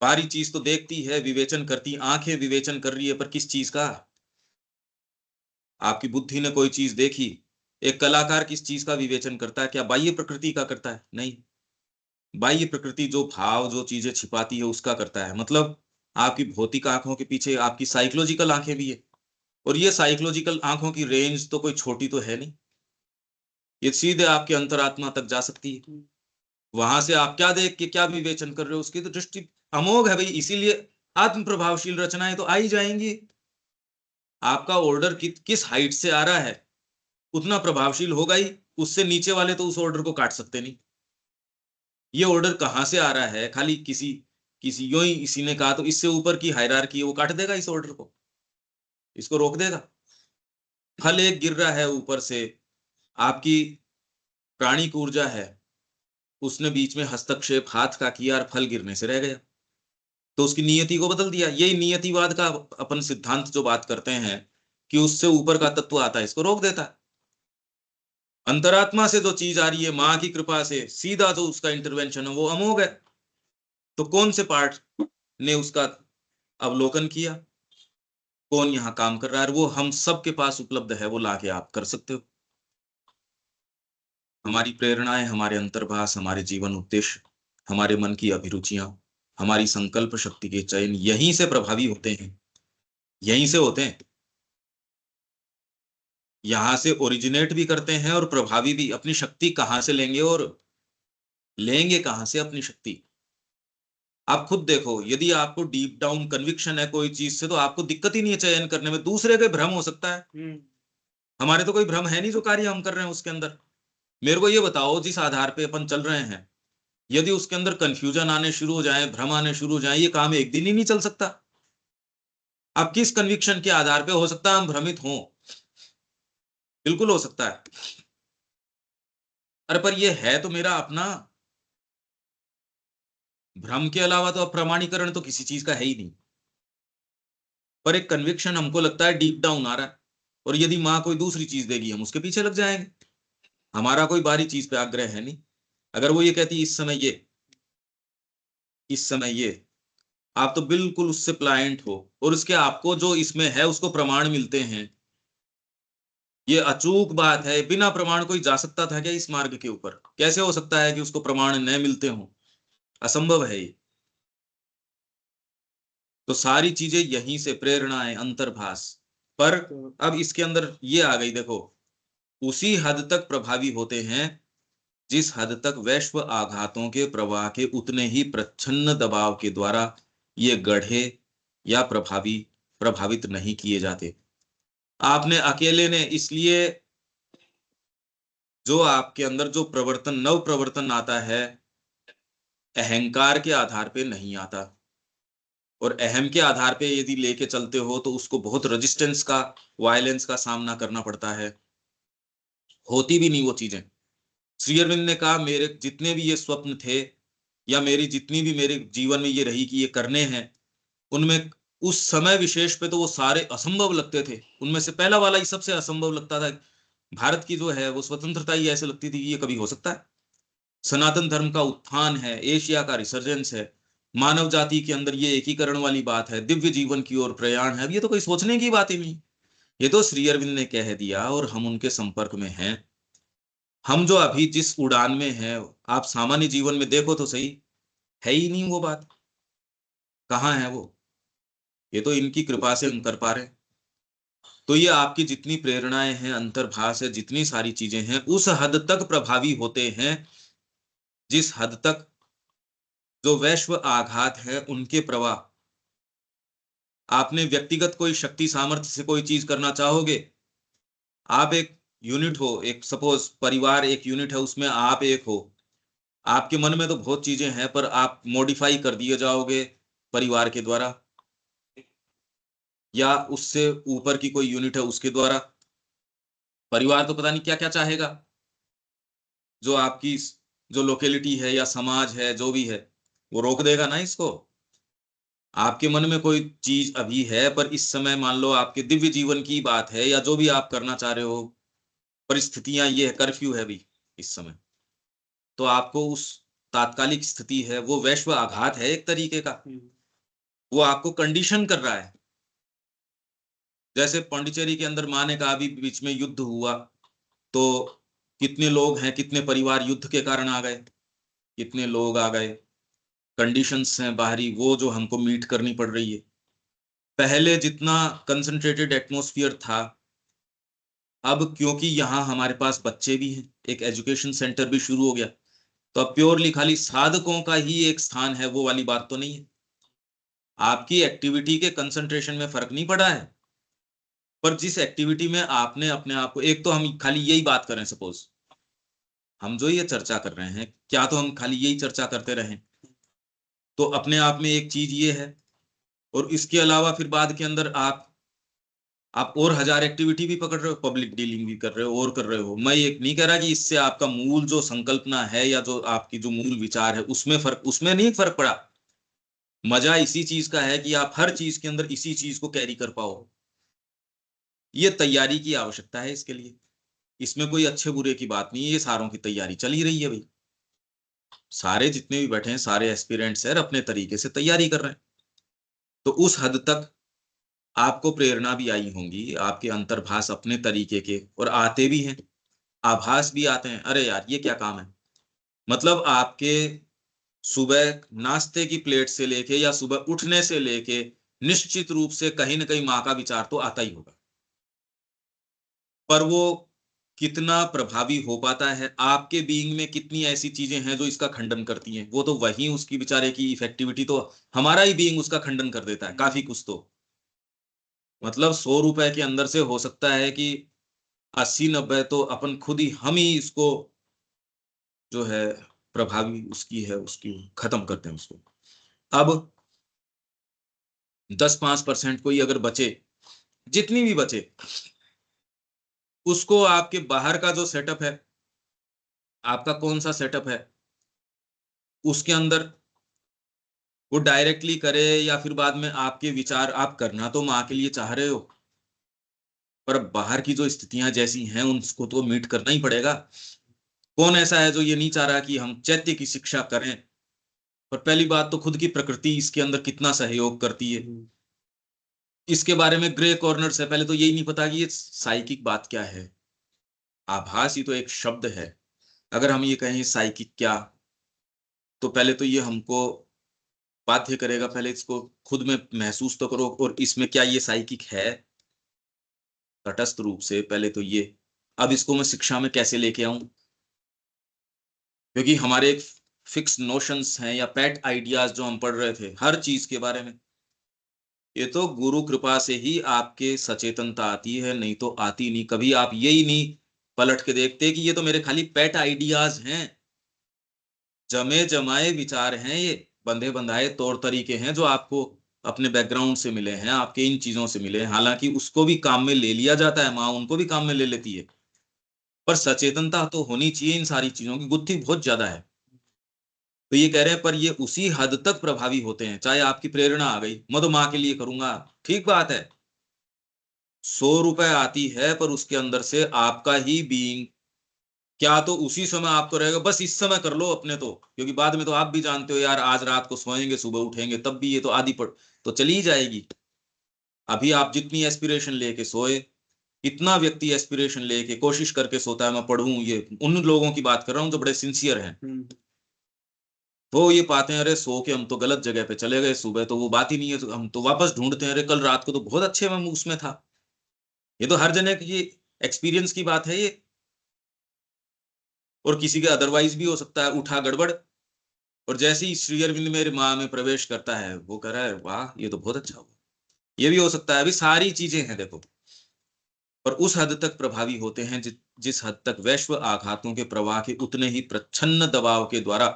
बाहरी चीज तो देखती है, विवेचन करती, आंखें विवेचन कर रही है, पर किस चीज का? आपकी बुद्धि ने कोई चीज देखी। एक कलाकार किस चीज का विवेचन करता है? क्या बाह्य प्रकृति का करता है? नहीं। बाह्य प्रकृति जो भाव, जो चीजें छिपाती है, उसका करता है। मतलब आपकी भौतिक आंखों के पीछे आपकी साइकोलॉजिकल आंखें भी है, और ये साइकोलॉजिकल आंखों की रेंज तो कोई छोटी तो है नहीं, ये सीधे आपके अंतरात्मा तक जा सकती है। वहां से आप क्या देख के क्या विवेचन कर रहे हो, उसकी तो दृष्टि अमोघ है भाई। इसीलिए आत्म प्रभावशील रचनाएं तो आ ही जाएंगी। आपका ऑर्डर किस हाइट से आ रहा है, उतना प्रभावशील होगा ही। उससे नीचे वाले तो उस ऑर्डर को काट सकते नहीं। ये ऑर्डर कहां से आ रहा है, खाली किसी किसी यूं ही किसी ने कहा तो इससे ऊपर की हायरार्की है, वो काट देगा इस ऑर्डर को, इसको रोक देगा। फल एक गिर रहा है ऊपर से, आपकी प्राणिक ऊर्जा है, उसने बीच में हस्तक्षेप हाथ का किया और फल गिरने से रह गया, तो उसकी नियति को बदल दिया। यही नियतिवाद का अपन सिद्धांत जो बात करते हैं, कि उससे ऊपर का तत्व आता है, इसको रोक देता है। अंतरात्मा से जो चीज आ रही है मां की कृपा से, सीधा जो उसका इंटरवेंशन है वो अमोघ है। तो कौन से पार्ट ने उसका अवलोकन किया, कौन यहाँ काम कर रहा है, वो हम सबके पास उपलब्ध है, वो लाके आप कर सकते हो। हमारी प्रेरणाएं, हमारे अंतर्भाष, हमारे जीवन उद्देश्य, हमारे मन की अभिरुचियां, हमारी संकल्प शक्ति के चयन यहीं से प्रभावी होते हैं, यहीं से होते हैं। यहां से ओरिजिनेट भी करते हैं और प्रभावी भी। अपनी शक्ति कहां से लेंगे, और लेंगे कहां से अपनी शक्ति? आप खुद देखो, यदि आपको डीप डाउन कन्विक्शन है कोई चीज से, तो आपको दिक्कत ही नहीं है चयन करने में। दूसरे के भ्रम हो सकता है, हमारे तो कोई भ्रम है नहीं, जो कार्य हम कर रहे हैं उसके अंदर। मेरे को ये बताओ, जिस आधार पे अपन चल रहे हैं, यदि उसके अंदर कंफ्यूजन आने शुरू हो जाए, भ्रम आने शुरू हो जाए, ये काम एक दिन ही नहीं चल सकता। अब किस कन्विक्शन के आधार पे हो सकता है हम भ्रमित हों? बिल्कुल हो सकता है। अरे पर ये है तो मेरा अपना। भ्रम के अलावा तो अब प्रमाणीकरण तो किसी चीज का है ही नहीं। पर एक कन्विक्शन हमको लगता है डीप डाउन आ रहा है, और यदि माँ कोई दूसरी चीज देगी, हम उसके पीछे लग जाएंगे। हमारा कोई बाहरी चीज पे आग्रह है नहीं। अगर वो ये कहती इस समय ये, इस समय ये, आप तो बिल्कुल उससे प्लायंट हो, और उसके आपको जो इसमें है उसको प्रमाण मिलते हैं। ये अचूक बात है, बिना प्रमाण कोई जा सकता था क्या इस मार्ग के ऊपर? कैसे हो सकता है कि उसको प्रमाण न मिलते हो? असंभव है ये। तो सारी चीजें यहीं से, प्रेरणाएं, अंतर्भाष। पर अब इसके अंदर ये आ गई, देखो, उसी हद तक प्रभावी होते हैं जिस हद तक वैश्व आघातों के प्रवाह के उतने ही प्रच्छन्न दबाव के द्वारा ये गढ़े या प्रभावित नहीं किए जाते। आपने अकेले ने, इसलिए जो आपके अंदर जो प्रवर्तन, नव प्रवर्तन आता है, अहंकार के आधार पे नहीं आता। और अहम के आधार पे यदि लेके चलते हो तो उसको बहुत रेजिस्टेंस का, वायलेंस का सामना करना पड़ता है। होती भी नहीं वो चीजें। श्री अरविंद ने कहा, मेरे जितने भी ये स्वप्न थे, या मेरी जितनी भी मेरे जीवन में ये रही कि ये करने हैं, उनमें उस समय विशेष पे तो वो सारे असंभव लगते थे। उनमें से पहला वाला ही सबसे असंभव लगता था। भारत की जो है वो स्वतंत्रता ही ऐसे लगती थी कि ये कभी हो सकता है। सनातन धर्म का उत्थान है, एशिया का रिसर्जेंस है, मानव जाति के अंदर ये एकीकरण वाली बात है, दिव्य जीवन की ओर प्रयाण है। अब ये तो कोई सोचने की बात ही नहीं। ये तो श्री अरविंद ने कह दिया, और हम उनके संपर्क में हैं। हम जो अभी जिस उड़ान में हैं, आप सामान्य जीवन में देखो तो सही, है ही नहीं वो बात। कहाँ है वो? ये तो इनकी कृपा से हम कर पा रहे हैं। तो ये आपकी जितनी प्रेरणाएं हैं, अंतर्भाष है, जितनी सारी चीजें हैं, उस हद तक प्रभावी होते हैं जिस हद तक जो वैश्व आघात है उनके प्रवाह आपने व्यक्तिगत कोई शक्ति सामर्थ्य से कोई चीज करना चाहोगे, आप एक यूनिट हो, एक सपोज परिवार एक यूनिट है, उसमें आप एक हो, आपके मन में तो बहुत चीजें हैं, पर आप मॉडिफाई कर दिए जाओगे परिवार के द्वारा या उससे ऊपर की कोई यूनिट है उसके द्वारा। परिवार तो पता नहीं क्या क्या चाहेगा, जो आपकी जो लोकेलिटी है या समाज है जो भी है, वो रोक देगा ना इसको। आपके मन में कोई चीज अभी है, पर इस समय मान लो आपके दिव्य जीवन की बात है या जो भी आप करना चाह रहे हो, परिस्थितियां ये है, कर्फ्यू है अभी इस समय, तो आपको उस तात्कालिक स्थिति है, वो वैश्व आघात है एक तरीके का, वो आपको कंडीशन कर रहा है। जैसे पौंडीचेरी के अंदर माने का अभी बीच में युद्ध हुआ, तो कितने लोग हैं, कितने परिवार युद्ध के कारण आ गए, कितने लोग आ गए, कंडीशंस हैं बाहरी, वो जो हमको मीट करनी पड़ रही है। पहले जितना कंसंट्रेटेड एटमॉस्फेयर था, अब क्योंकि यहाँ हमारे पास बच्चे भी हैं, एक एजुकेशन सेंटर भी शुरू हो गया, तो अब प्योरली खाली साधकों का ही एक स्थान है, वो वाली बात तो नहीं है। आपकी एक्टिविटी के कंसंट्रेशन में फर्क नहीं पड़ा है, पर जिस एक्टिविटी में आपने अपने आप को, एक तो हम खाली यही बात करें, सपोज हम जो ये चर्चा कर रहे हैं, क्या तो हम खाली यही चर्चा करते रहें, तो अपने आप में एक चीज ये है। और इसके अलावा फिर बाद के अंदर आप और हजार एक्टिविटी भी पकड़ रहे हो, पब्लिक डीलिंग भी कर रहे हो और कर रहे हो। मैं ये नहीं कह रहा कि इससे आपका मूल जो संकल्पना है या जो आपकी जो मूल विचार है उसमें फर्क, उसमें नहीं फर्क पड़ा। मजा इसी चीज का है कि आप हर चीज के अंदर इसी चीज को कैरी कर पाओ। ये तैयारी की आवश्यकता है इसके लिए, इसमें कोई अच्छे बुरे की बात नहीं है, ये सारों की तैयारी चल ही रही है भाई। सारे जितने भी बैठे हैं सारे एस्पिरेंट्स हैं, अपने तरीके से तैयारी कर रहे हैं। तो उस हद तक आपको प्रेरणा भी आई होंगी, आपके अंतर्भास अपने तरीके के, और आते भी हैं, आभास भी आते हैं, अरे यार ये क्या काम है। मतलब आपके सुबह नाश्ते की प्लेट से लेके या सुबह उठने से लेके निश्चित रूप से कहीं ना कहीं माँ का विचार तो आता ही होगा, पर वो कितना प्रभावी हो पाता है, आपके बीइंग में कितनी ऐसी चीजें हैं जो इसका खंडन करती हैं, वो तो वही उसकी बेचारे की इफेक्टिविटी तो हमारा ही बीइंग उसका खंडन कर देता है काफी कुछ तो। मतलब 100 रुपए के अंदर से हो सकता है कि 80-90 तो अपन खुद ही, हम ही इसको जो है प्रभावी उसकी है, उसकी खत्म करते हैं उसको। अब 10-5% कोई अगर बचे, जितनी भी बचे, उसको आपके बाहर का जो सेटअप है, आपका कौन सा सेटअप है, उसके अंदर वो डायरेक्टली करे या फिर बाद में आपके विचार, आप करना तो माँ के लिए चाह रहे हो, पर अब बाहर की जो स्थितियां जैसी हैं उनको तो मीट करना ही पड़ेगा। कौन ऐसा है जो ये नहीं चाह रहा कि हम चैत्य की शिक्षा करें। पर पहली बात तो खुद की प्रकृति इसके अंदर कितना सहयोग करती है, इसके बारे में ग्रे कॉर्नर्स है। पहले तो यही नहीं पता कि ये साइकिक बात क्या है, आभास ही तो एक शब्द है। अगर हम ये कहें साइकिक क्या, तो पहले तो ये हमको बाध्य करेगा, पहले इसको खुद में महसूस तो करो, और इसमें क्या ये साइकिक है तटस्थ रूप से, पहले तो ये। अब इसको मैं शिक्षा में कैसे लेके आऊं, क्योंकि हमारे एक फिक्स नोशंस हैं या पेट आइडियाज जो हम पढ़ रहे थे हर चीज के बारे में, ये तो गुरु कृपा से ही आपके सचेतनता आती है, नहीं तो आती नहीं। कभी आप यही नहीं पलट के देखते कि ये तो मेरे खाली पेट आइडियाज हैं, जमे जमाए विचार हैं, ये बंधे बंधाए तौर तरीके हैं जो आपको अपने बैकग्राउंड से मिले हैं, आपके इन चीजों से मिले हैं। हालांकि उसको भी काम में ले लिया जाता है, माँ उनको भी काम में ले लेती है, पर सचेतनता तो होनी चाहिए। इन सारी चीजों की गुत्थी बहुत ज्यादा है। तो ये कह रहे हैं, पर ये उसी हद तक प्रभावी होते हैं, चाहे आपकी प्रेरणा आ गई, मैं तो माँ के लिए करूंगा, ठीक बात है, 100 रुपए आती है, पर उसके अंदर से आपका ही बीइंग, क्या तो उसी समय आपको रहेगा बस इस समय कर लो अपने तो, क्योंकि बाद में तो आप भी जानते हो यार, आज रात को सोएंगे सुबह उठेंगे तब भी ये तो आधी पड़ तो चली ही जाएगी। अभी आप जितनी एस्पिरेशन लेके सोए, इतना व्यक्ति एस्पिरेशन लेके कोशिश करके सोता है मैं पढ़ूं, ये उन लोगों की बात कर रहा हूँ जो बड़े सिंसियर हैं। वो ये पाते हैं, अरे सो के हम तो गलत जगह पे चले गए, सुबह तो वो बात ही नहीं है, तो हम तो वापस ढूंढते हैं, अरे कल रात को तो बहुत अच्छे मैं उसमें था। ये तो हर जने की एक्सपीरियंस की बात है ये, और किसी का अदरवाइज भी हो सकता है, उठा गड़बड़, और जैसे ही श्री अरविंद मेरे माँ में प्रवेश करता है, वो कह रहा है वाह ये तो बहुत अच्छा हुआ। ये भी हो सकता है, अभी सारी चीजें हैं देखो। पर उस हद तक प्रभावी होते हैं जिस हद तक वैश्व आघातों के प्रवाह के उतने ही प्रच्छन्न दबाव के द्वारा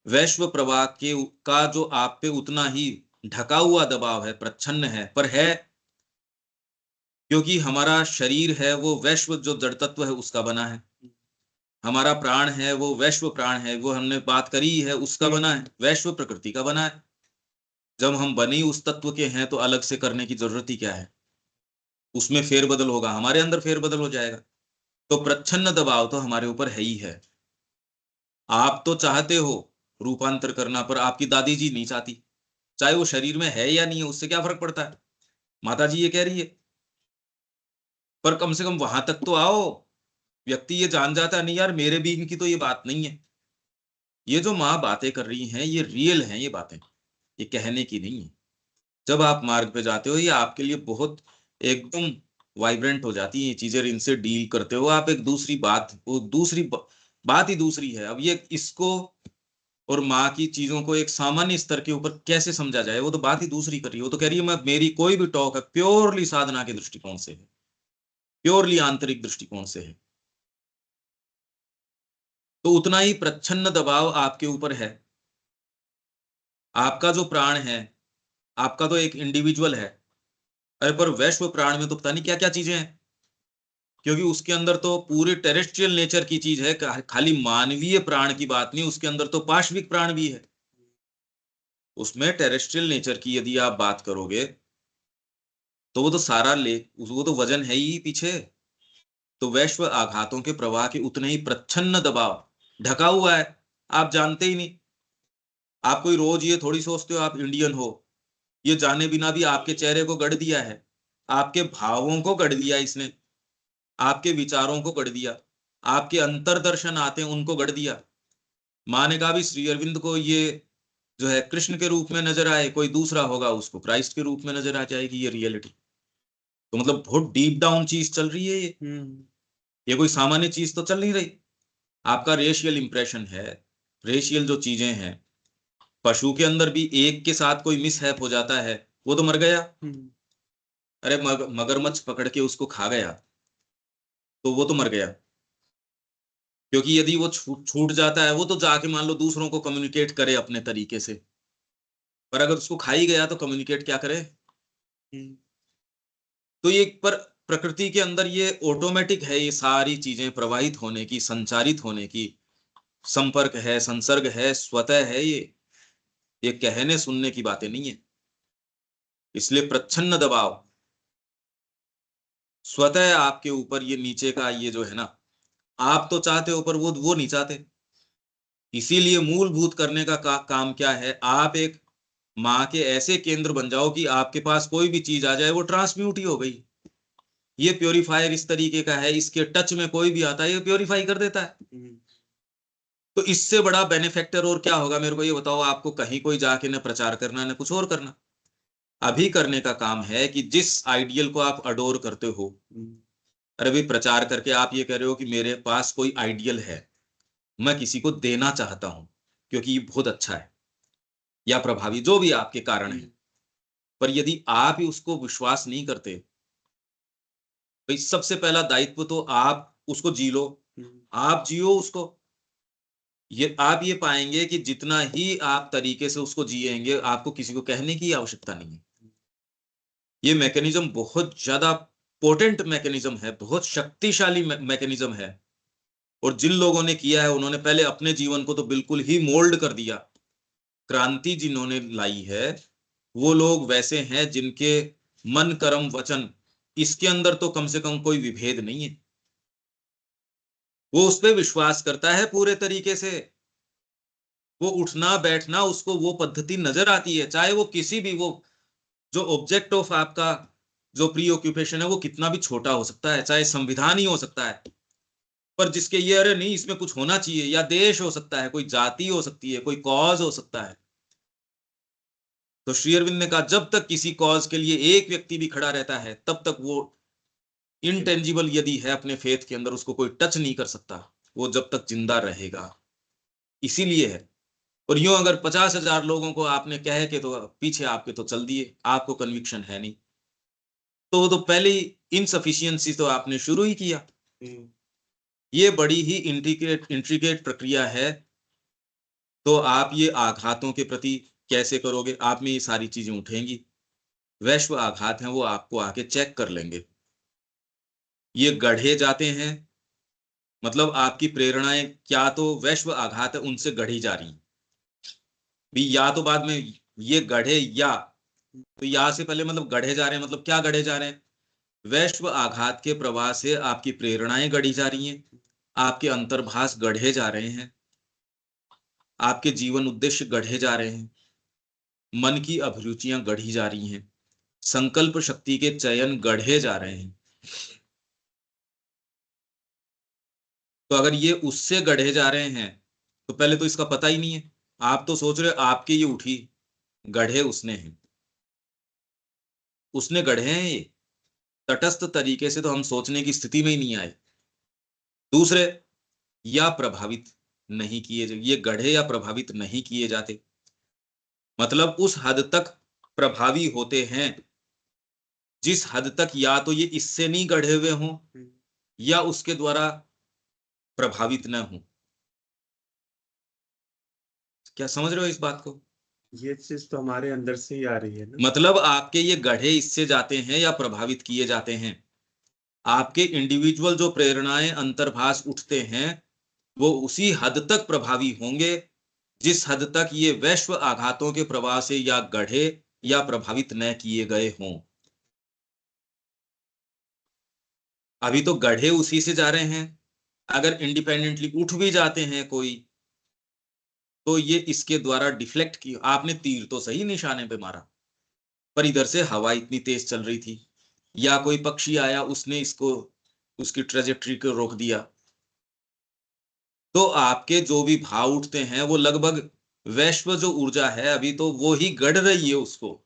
वैश्व प्रवाह के का जो आप पे उतना ही ढका हुआ दबाव है, प्रच्छन्न है, पर है क्योंकि हमारा शरीर है वो वैश्व जो जड़ तत्व है उसका बना है। हमारा प्राण है वो वैश्व प्राण है, वो हमने बात करी है, उसका बना है, वैश्व प्रकृति का बना है। जब हम बने ही उस तत्व के हैं तो अलग से करने की जरूरत ही क्या है? उसमें फेरबदल होगा, हमारे अंदर फेरबदल हो जाएगा। तो प्रच्छन्न दबाव तो हमारे ऊपर है ही है। आप तो चाहते हो रूपांतर करना, पर आपकी दादी जी नहीं चाहती। चाहे वो शरीर में है या नहीं है, उससे क्या फर्क पड़ता है? माता जी ये कह रही है, पर कम से कम वहां तक तो आओ। व्यक्ति ये जान जाता है, नहीं यार मेरे बींग की तो ये बात नहीं है। ये जो माँ बातें कर रही हैं ये रियल हैं, ये बातें, ये कहने की नहीं है। जब आप मार्ग पे जाते हो ये आपके लिए बहुत एकदम वाइब्रेंट हो जाती है ये चीजें, इनसे डील करते हो आप। एक दूसरी बात, वो दूसरी बात ही दूसरी है। अब ये इसको और माँ की चीजों को एक सामान्य स्तर के ऊपर कैसे समझा जाए, वो तो बात ही दूसरी कर रही है। वो तो कह रही है मैं, मेरी कोई भी टॉक है प्योरली साधना के दृष्टिकोण से है, प्योरली आंतरिक दृष्टिकोण से है। तो उतना ही प्रच्छन्न दबाव आपके ऊपर है। आपका जो प्राण है, आपका तो एक इंडिविजुअल है। अरे पर वैश्व प्राण में तो पता नहीं क्या क्या चीजें हैं, क्योंकि उसके अंदर तो पूरे टेरेस्ट्रियल नेचर की चीज है। खाली मानवीय प्राण की बात नहीं, उसके अंदर तो पाशविक प्राण भी है। उसमें टेरेस्ट्रियल नेचर की यदि आप बात करोगे तो वो तो सारा ले, वो तो वजन है ही पीछे। तो वैश्व आघातों के प्रवाह के उतने ही प्रच्छन्न दबाव ढका हुआ है, आप जानते ही नहीं। आप कोई रोज ये थोड़ी सोचते हो आप इंडियन हो, ये जाने बिना भी आपके चेहरे को गढ़ दिया है, आपके भावों को गढ़ दिया इसने, आपके विचारों को गढ़ दिया, आपके अंतरदर्शन आते हैं उनको गढ़ दिया। माँ ने कहा भी श्री अरविंद को ये जो है कृष्ण के रूप में नजर आए, कोई दूसरा होगा उसको क्राइस्ट के रूप में नजर आ जाएगी ये रियलिटी। तो मतलब बहुत डीप डाउन चीज चल रही है ये कोई सामान्य चीज तो चल नहीं रही। आपका रेशियल इंप्रेशन है, रेशियल जो चीजें हैं। पशु के अंदर भी एक के साथ कोई मिसहैप हो जाता है, वो तो मर गया। अरे मगरमच्छ पकड़ के उसको खा गया तो वो तो मर गया, क्योंकि यदि वो छूट जाता है वो तो जाके मान लो दूसरों को कम्युनिकेट करे अपने तरीके से। पर अगर उसको खा ही गया तो कम्युनिकेट क्या करे? तो ये पर प्रकृति के अंदर ये ऑटोमेटिक है, ये सारी चीजें प्रवाहित होने की, संचारित होने की। संपर्क है, संसर्ग है, स्वतः है ये कहने सुनने की बातें नहीं है। इसलिए प्रच्छन्न दबाव स्वतः आपके ऊपर ये नीचे का ये जो है ना, आप तो चाहते हो पर वो नहीं चाहते। इसीलिए मूलभूत करने का काम क्या है? आप एक माँ के ऐसे केंद्र बन जाओ कि आपके पास कोई भी चीज आ जाए वो ट्रांसम्यूट ही हो गई। ये प्योरीफायर इस तरीके का है, इसके टच में कोई भी आता है ये प्योरीफाई कर देता है। तो इससे बड़ा बेनिफैक्टर और क्या होगा? मेरे को ये बताओ। आपको कहीं कोई जाके न प्रचार करना न कुछ और करना। अभी करने का काम है कि जिस आइडियल को आप अडोर करते हो, अरे भाई प्रचार करके आप ये कह रहे हो कि मेरे पास कोई आइडियल है, मैं किसी को देना चाहता हूं क्योंकि ये बहुत अच्छा है या प्रभावी, जो भी आपके कारण है। पर यदि आप ही उसको विश्वास नहीं करते, भाई सबसे पहला दायित्व तो आप उसको जी लो। आप जियो उसको। ये आप ये पाएंगे कि जितना ही आप तरीके से उसको जिएंगे, आपको किसी को कहने की आवश्यकता नहीं है। ये मैकेनिज्म बहुत ज्यादा पोटेंट मैकेनिज्म है, बहुत शक्तिशाली मैकेनिज्म है। और जिन लोगों ने किया है उन्होंने पहले अपने जीवन को तो बिल्कुल ही मोल्ड कर दिया। क्रांति जिन्होंने लाई है वो लोग वैसे हैं जिनके मन कर्म वचन, इसके अंदर तो कम से कम कोई विभेद नहीं है। वो उस पर विश्वास करता है पूरे तरीके से। वो उठना बैठना उसको वो पद्धति नजर आती है, चाहे वो किसी भी वो जो ऑब्जेक्ट ऑफ आपका जो प्री ऑक्यूपेशन है वो कितना भी छोटा हो सकता है, चाहे संविधान ही हो सकता है। पर जिसके ये अरे नहीं इसमें कुछ होना चाहिए, या देश हो सकता है, कोई जाति हो सकती है, कोई कॉज हो सकता है। तो श्री अरविंद ने कहा जब तक किसी कॉज के लिए एक व्यक्ति भी खड़ा रहता है तब तक वो इनटेंजिबल यदि है अपने फेथ के अंदर, उसको कोई टच नहीं कर सकता, वो जब तक जिंदा रहेगा। इसीलिए है और यूं अगर 50,000 लोगों को आपने कह के तो पीछे आपके तो चल दिए, आपको कन्विक्शन है नहीं, तो वो तो पहले ही इनसफिशिएंसी तो आपने शुरू ही किया। ये बड़ी ही इंट्रिकेट प्रक्रिया है। तो आप ये आघातों के प्रति कैसे करोगे? आप में ये सारी चीजें उठेंगी, वैश्व आघात हैं वो आपको आके चेक कर लेंगे। ये गढ़े जाते हैं, मतलब आपकी प्रेरणाएं क्या तो वैश्व आघात है उनसे गढ़ी जा रही हैं भी, या तो बाद में ये गढ़े, या तो या से पहले मतलब गढ़े जा रहे हैं, मतलब क्या गढ़े जा रहे हैं? वैश्व आघात के प्रवाह से आपकी प्रेरणाएं गढ़ी जा रही हैं, आपके अंतर्भाष गढ़े जा रहे हैं, आपके जीवन उद्देश्य गढ़े जा रहे हैं, मन की अभिरुचियां गढ़ी जा रही हैं, संकल्प शक्ति के चयन गढ़े जा रहे हैं। तो अगर ये उससे गढ़े जा रहे हैं तो पहले तो इसका पता ही नहीं है, आप तो सोच रहे हो आपके ये उठी, गढ़े उसने हैं, उसने गढ़े हैं ये। तटस्थ तरीके से तो हम सोचने की स्थिति में ही नहीं आए। दूसरे, या प्रभावित नहीं किए, ये गढ़े या प्रभावित नहीं किए जाते, मतलब उस हद तक प्रभावी होते हैं जिस हद तक या तो ये इससे नहीं गढ़े हुए हों या उसके द्वारा प्रभावित न हो। क्या समझ रहे हो इस बात को? ये चीज तो हमारे अंदर से ही आ रही है ना। मतलब आपके ये गढ़े इससे जाते हैं या प्रभावित किए जाते हैं। आपके इंडिविजुअल जो प्रेरणाएं अंतर्भाष उठते हैं वो उसी हद तक प्रभावी होंगे जिस हद तक ये वैश्व आघातों के प्रवाह से या गढ़े या प्रभावित न किए गए हों। अभी तो गढ़े उसी से जा रहे हैं, अगर इंडिपेंडेंटली उठ भी जाते हैं कोई तो ये इसके द्वारा डिफ्लेक्ट की, आपने तीर तो सही निशाने पे मारा पर इधर से हवा इतनी तेज चल रही थी, या कोई पक्षी आया उसने इसको उसकी ट्रेजेक्टरी को रोक दिया। तो आपके जो भी भाव उठते हैं वो लगभग वैश्व जो ऊर्जा है अभी तो वो ही गढ़ रही है उसको।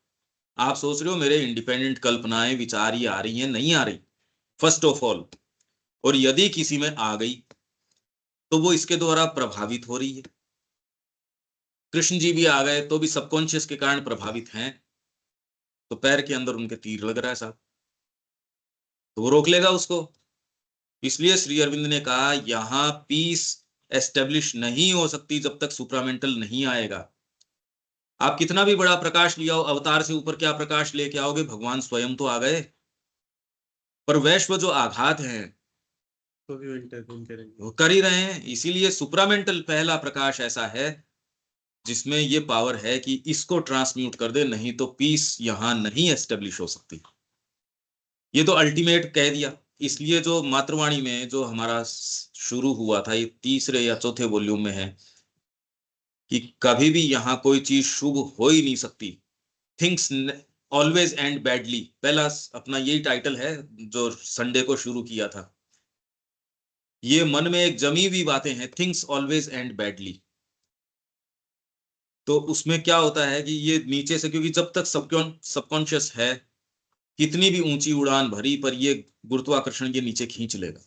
आप सोच रहे हो मेरे इंडिपेंडेंट कल्पनाएं विचार ये आ रही हैं, नहीं आ रही फर्स्ट ऑफ ऑल। और यदि किसी में आ गई तो वो इसके द्वारा प्रभावित हो रही है। कृष्ण जी भी आ गए तो भी सबकॉन्शियस के कारण प्रभावित हैं, तो पैर के अंदर उनके तीर लग रहा है साहब, तो वो रोक लेगा उसको। इसलिए श्री अरविंद ने कहा यहां पीस एस्टेब्लिश नहीं हो सकती जब तक सुप्रामेंटल नहीं आएगा। आप कितना भी बड़ा प्रकाश लिया हो, अवतार से ऊपर क्या प्रकाश लेके आओगे? भगवान स्वयं तो आ गए, पर वैश्व जो आघात हैं तो भी वो इंटरव्यू करेंगे, वो कर ही रहे हैं। इसीलिए सुप्रामेंटल पहला प्रकाश ऐसा है जिसमें ये पावर है कि इसको ट्रांसम्यूट कर दे, नहीं तो पीस यहां नहीं एस्टेब्लिश हो सकती। ये तो अल्टीमेट कह दिया। इसलिए जो मातृवाणी में जो हमारा शुरू हुआ था, ये तीसरे या चौथे वॉल्यूम में है कि कभी भी यहाँ कोई चीज शुभ हो ही नहीं सकती। थिंग्स ऑलवेज एंड बैडली, पहला अपना यही टाइटल है जो संडे को शुरू किया था। ये मन में एक जमी हुई बातें हैं, थिंग्स ऑलवेज एंड बैडली। तो उसमें क्या होता है कि ये नीचे से, क्योंकि जब तक सबकॉन्शियस है कितनी भी ऊंची उड़ान भरी पर ये गुरुत्वाकर्षण के नीचे खींच लेगा।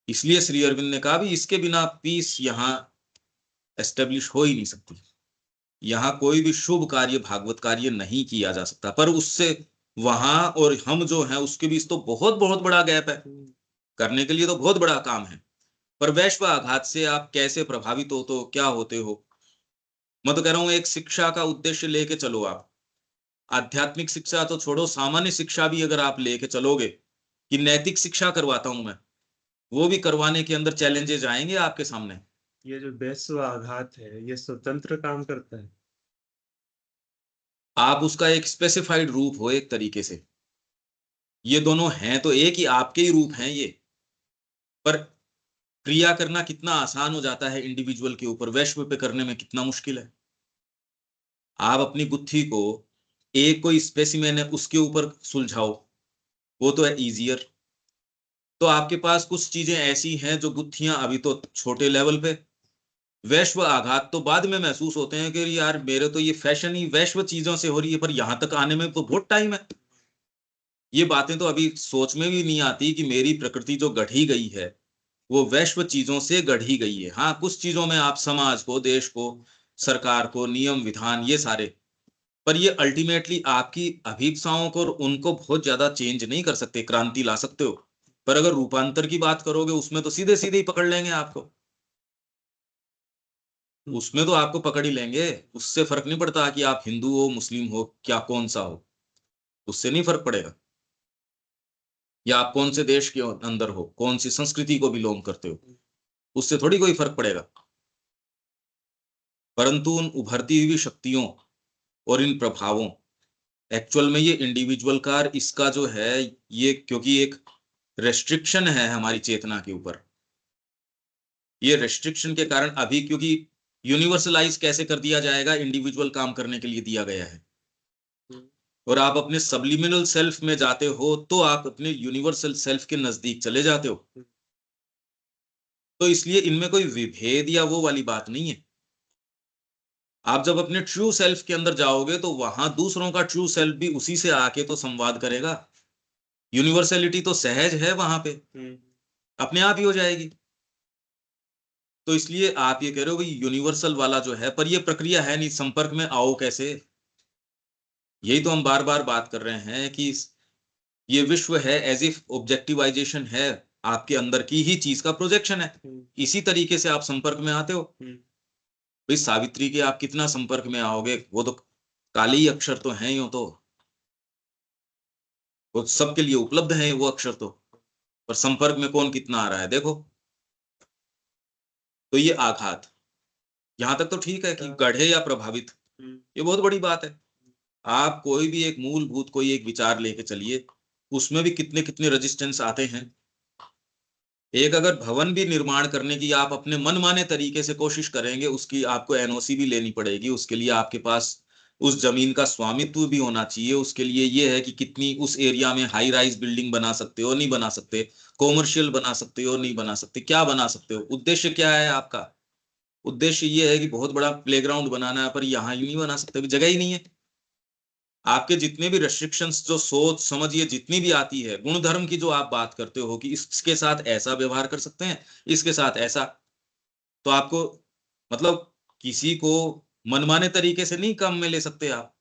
इसलिए श्री अरविंद ने कहा भी इसके बिना पीस यहां एस्टेब्लिश हो ही नहीं सकती। यहां कोई भी शुभ कार्य भागवत कार्य नहीं किया जा सकता, पर उससे वहां और हम जो हैं उसके बीच तो बहुत बहुत बड़ा गैप है, करने के लिए तो बहुत बड़ा काम है। पर वैश्व आघात से आप कैसे प्रभावित हो, तो क्या होते हो? मैं तो कह रहा हूं एक शिक्षा का उद्देश्य लेके चलो आप। आध्यात्मिक शिक्षा तो छोड़ो, सामान्य शिक्षा भी अगर आप लेके चलोगे कि नैतिक शिक्षा करवाता हूं मैं, वो भी करवाने के अंदर चैलेंजेस आएंगे आपके सामने। ये जो वैश्व आघात है ये स्वतंत्र काम करता है। आप उसका एक स्पेसिफाइड रूप हो एक तरीके से। ये दोनों हैं तो एक ही, आपके ही रूप हैं ये, पर क्रिया करना कितना आसान हो जाता है इंडिविजुअल के ऊपर, वैश्व पे करने में कितना मुश्किल है। आप अपनी गुत्थी को एक कोई स्पेसिमेन है उसके ऊपर सुलझाओ, वो तो है इजियर। तो आपके पास कुछ चीजें ऐसी हैं जो गुत्थियां अभी तो छोटे लेवल पे, वैश्व आघात तो बाद में महसूस होते हैं कि यार मेरे तो ये फैशन ही वैश्व चीजों से हो रही है, पर यहां तक आने में तो बहुत टाइम है। ये बातें तो अभी सोच में भी नहीं आती कि मेरी प्रकृति जो गढ़ी गई है वो वैश्व चीजों से गढ़ी गई है। हाँ, कुछ चीजों में आप समाज को, देश को, सरकार को, नियम विधान, ये सारे, पर ये अल्टीमेटली आपकी अभिप्साओं को और उनको बहुत ज्यादा चेंज नहीं कर सकते, क्रांति ला सकते हो। पर अगर रूपांतर की बात करोगे उसमें तो सीधे सीधे ही पकड़ लेंगे आपको, उसमें तो आपको पकड़ ही लेंगे। उससे फर्क नहीं पड़ता कि आप हिंदू हो, मुस्लिम हो, क्या कौन सा हो, उससे नहीं फर्क पड़ेगा। या आप कौन से देश के अंदर हो, कौन सी संस्कृति को बिलोंग करते हो, उससे थोड़ी कोई फर्क पड़ेगा। परंतु उन उभरती हुई शक्तियों और इन प्रभावों, एक्चुअल में ये इंडिविजुअल कार इसका जो है, ये क्योंकि एक रेस्ट्रिक्शन है हमारी चेतना के ऊपर, ये रेस्ट्रिक्शन के कारण अभी, क्योंकि यूनिवर्सलाइज कैसे कर दिया जाएगा, इंडिविजुअल काम करने के लिए दिया गया है। और आप अपने सब्लिमिनल सेल्फ में जाते हो तो आप अपने यूनिवर्सल सेल्फ के नजदीक चले जाते हो। तो इसलिए इनमें कोई विभेद या वो वाली बात नहीं है। आप जब अपने ट्रू सेल्फ के अंदर जाओगे तो वहां दूसरों का ट्रू सेल्फ भी उसी से आके तो संवाद करेगा। यूनिवर्सलिटी तो सहज है वहां पे, अपने आप ही हो जाएगी। तो इसलिए आप ये कह रहे हो भाई यूनिवर्सल वाला जो है, पर ये प्रक्रिया है नहीं, संपर्क में आओ कैसे? यही तो हम बार बार बात कर रहे हैं कि ये विश्व है एज इफ ऑब्जेक्टिवाइजेशन है, आपके अंदर की ही चीज का प्रोजेक्शन है। इसी तरीके से आप संपर्क में आते हो। भाई सावित्री के आप कितना संपर्क में आओगे, वो तो काले ही अक्षर तो हैं, यूं तो वो सबके लिए उपलब्ध है वो अक्षर तो, पर संपर्क में कौन कितना आ रहा है देखो। तो ये आघात, यहां तक तो ठीक है कि गढ़े या प्रभावित, ये बहुत बड़ी बात है। आप कोई भी एक मूलभूत कोई एक विचार लेके चलिए, उसमें भी कितने कितने रेजिस्टेंस आते हैं। एक अगर भवन भी निर्माण करने की आप अपने मनमाने तरीके से कोशिश करेंगे, उसकी आपको एनओसी भी लेनी पड़ेगी, उसके लिए आपके पास उस जमीन का स्वामित्व भी होना चाहिए। उसके लिए ये है कि कितनी उस एरिया में हाई राइज बिल्डिंग बना सकते हो, नहीं बना सकते, कॉमर्शियल बना सकते हो, नहीं बना सकते, क्या बना सकते हो, उद्देश्य क्या है आपका। उद्देश्य ये है कि बहुत बड़ा प्लेग्राउंड बनाना है, पर यहाँ यूं नहीं बना सकते, जगह ही नहीं है। आपके जितने भी रेस्ट्रिक्शंस, जो सोच समझ ये जितनी भी आती है, गुणधर्म की जो आप बात करते हो कि इसके साथ ऐसा व्यवहार कर सकते हैं, इसके साथ ऐसा, तो आपको मतलब किसी को मनमाने तरीके से नहीं काम में ले सकते आप।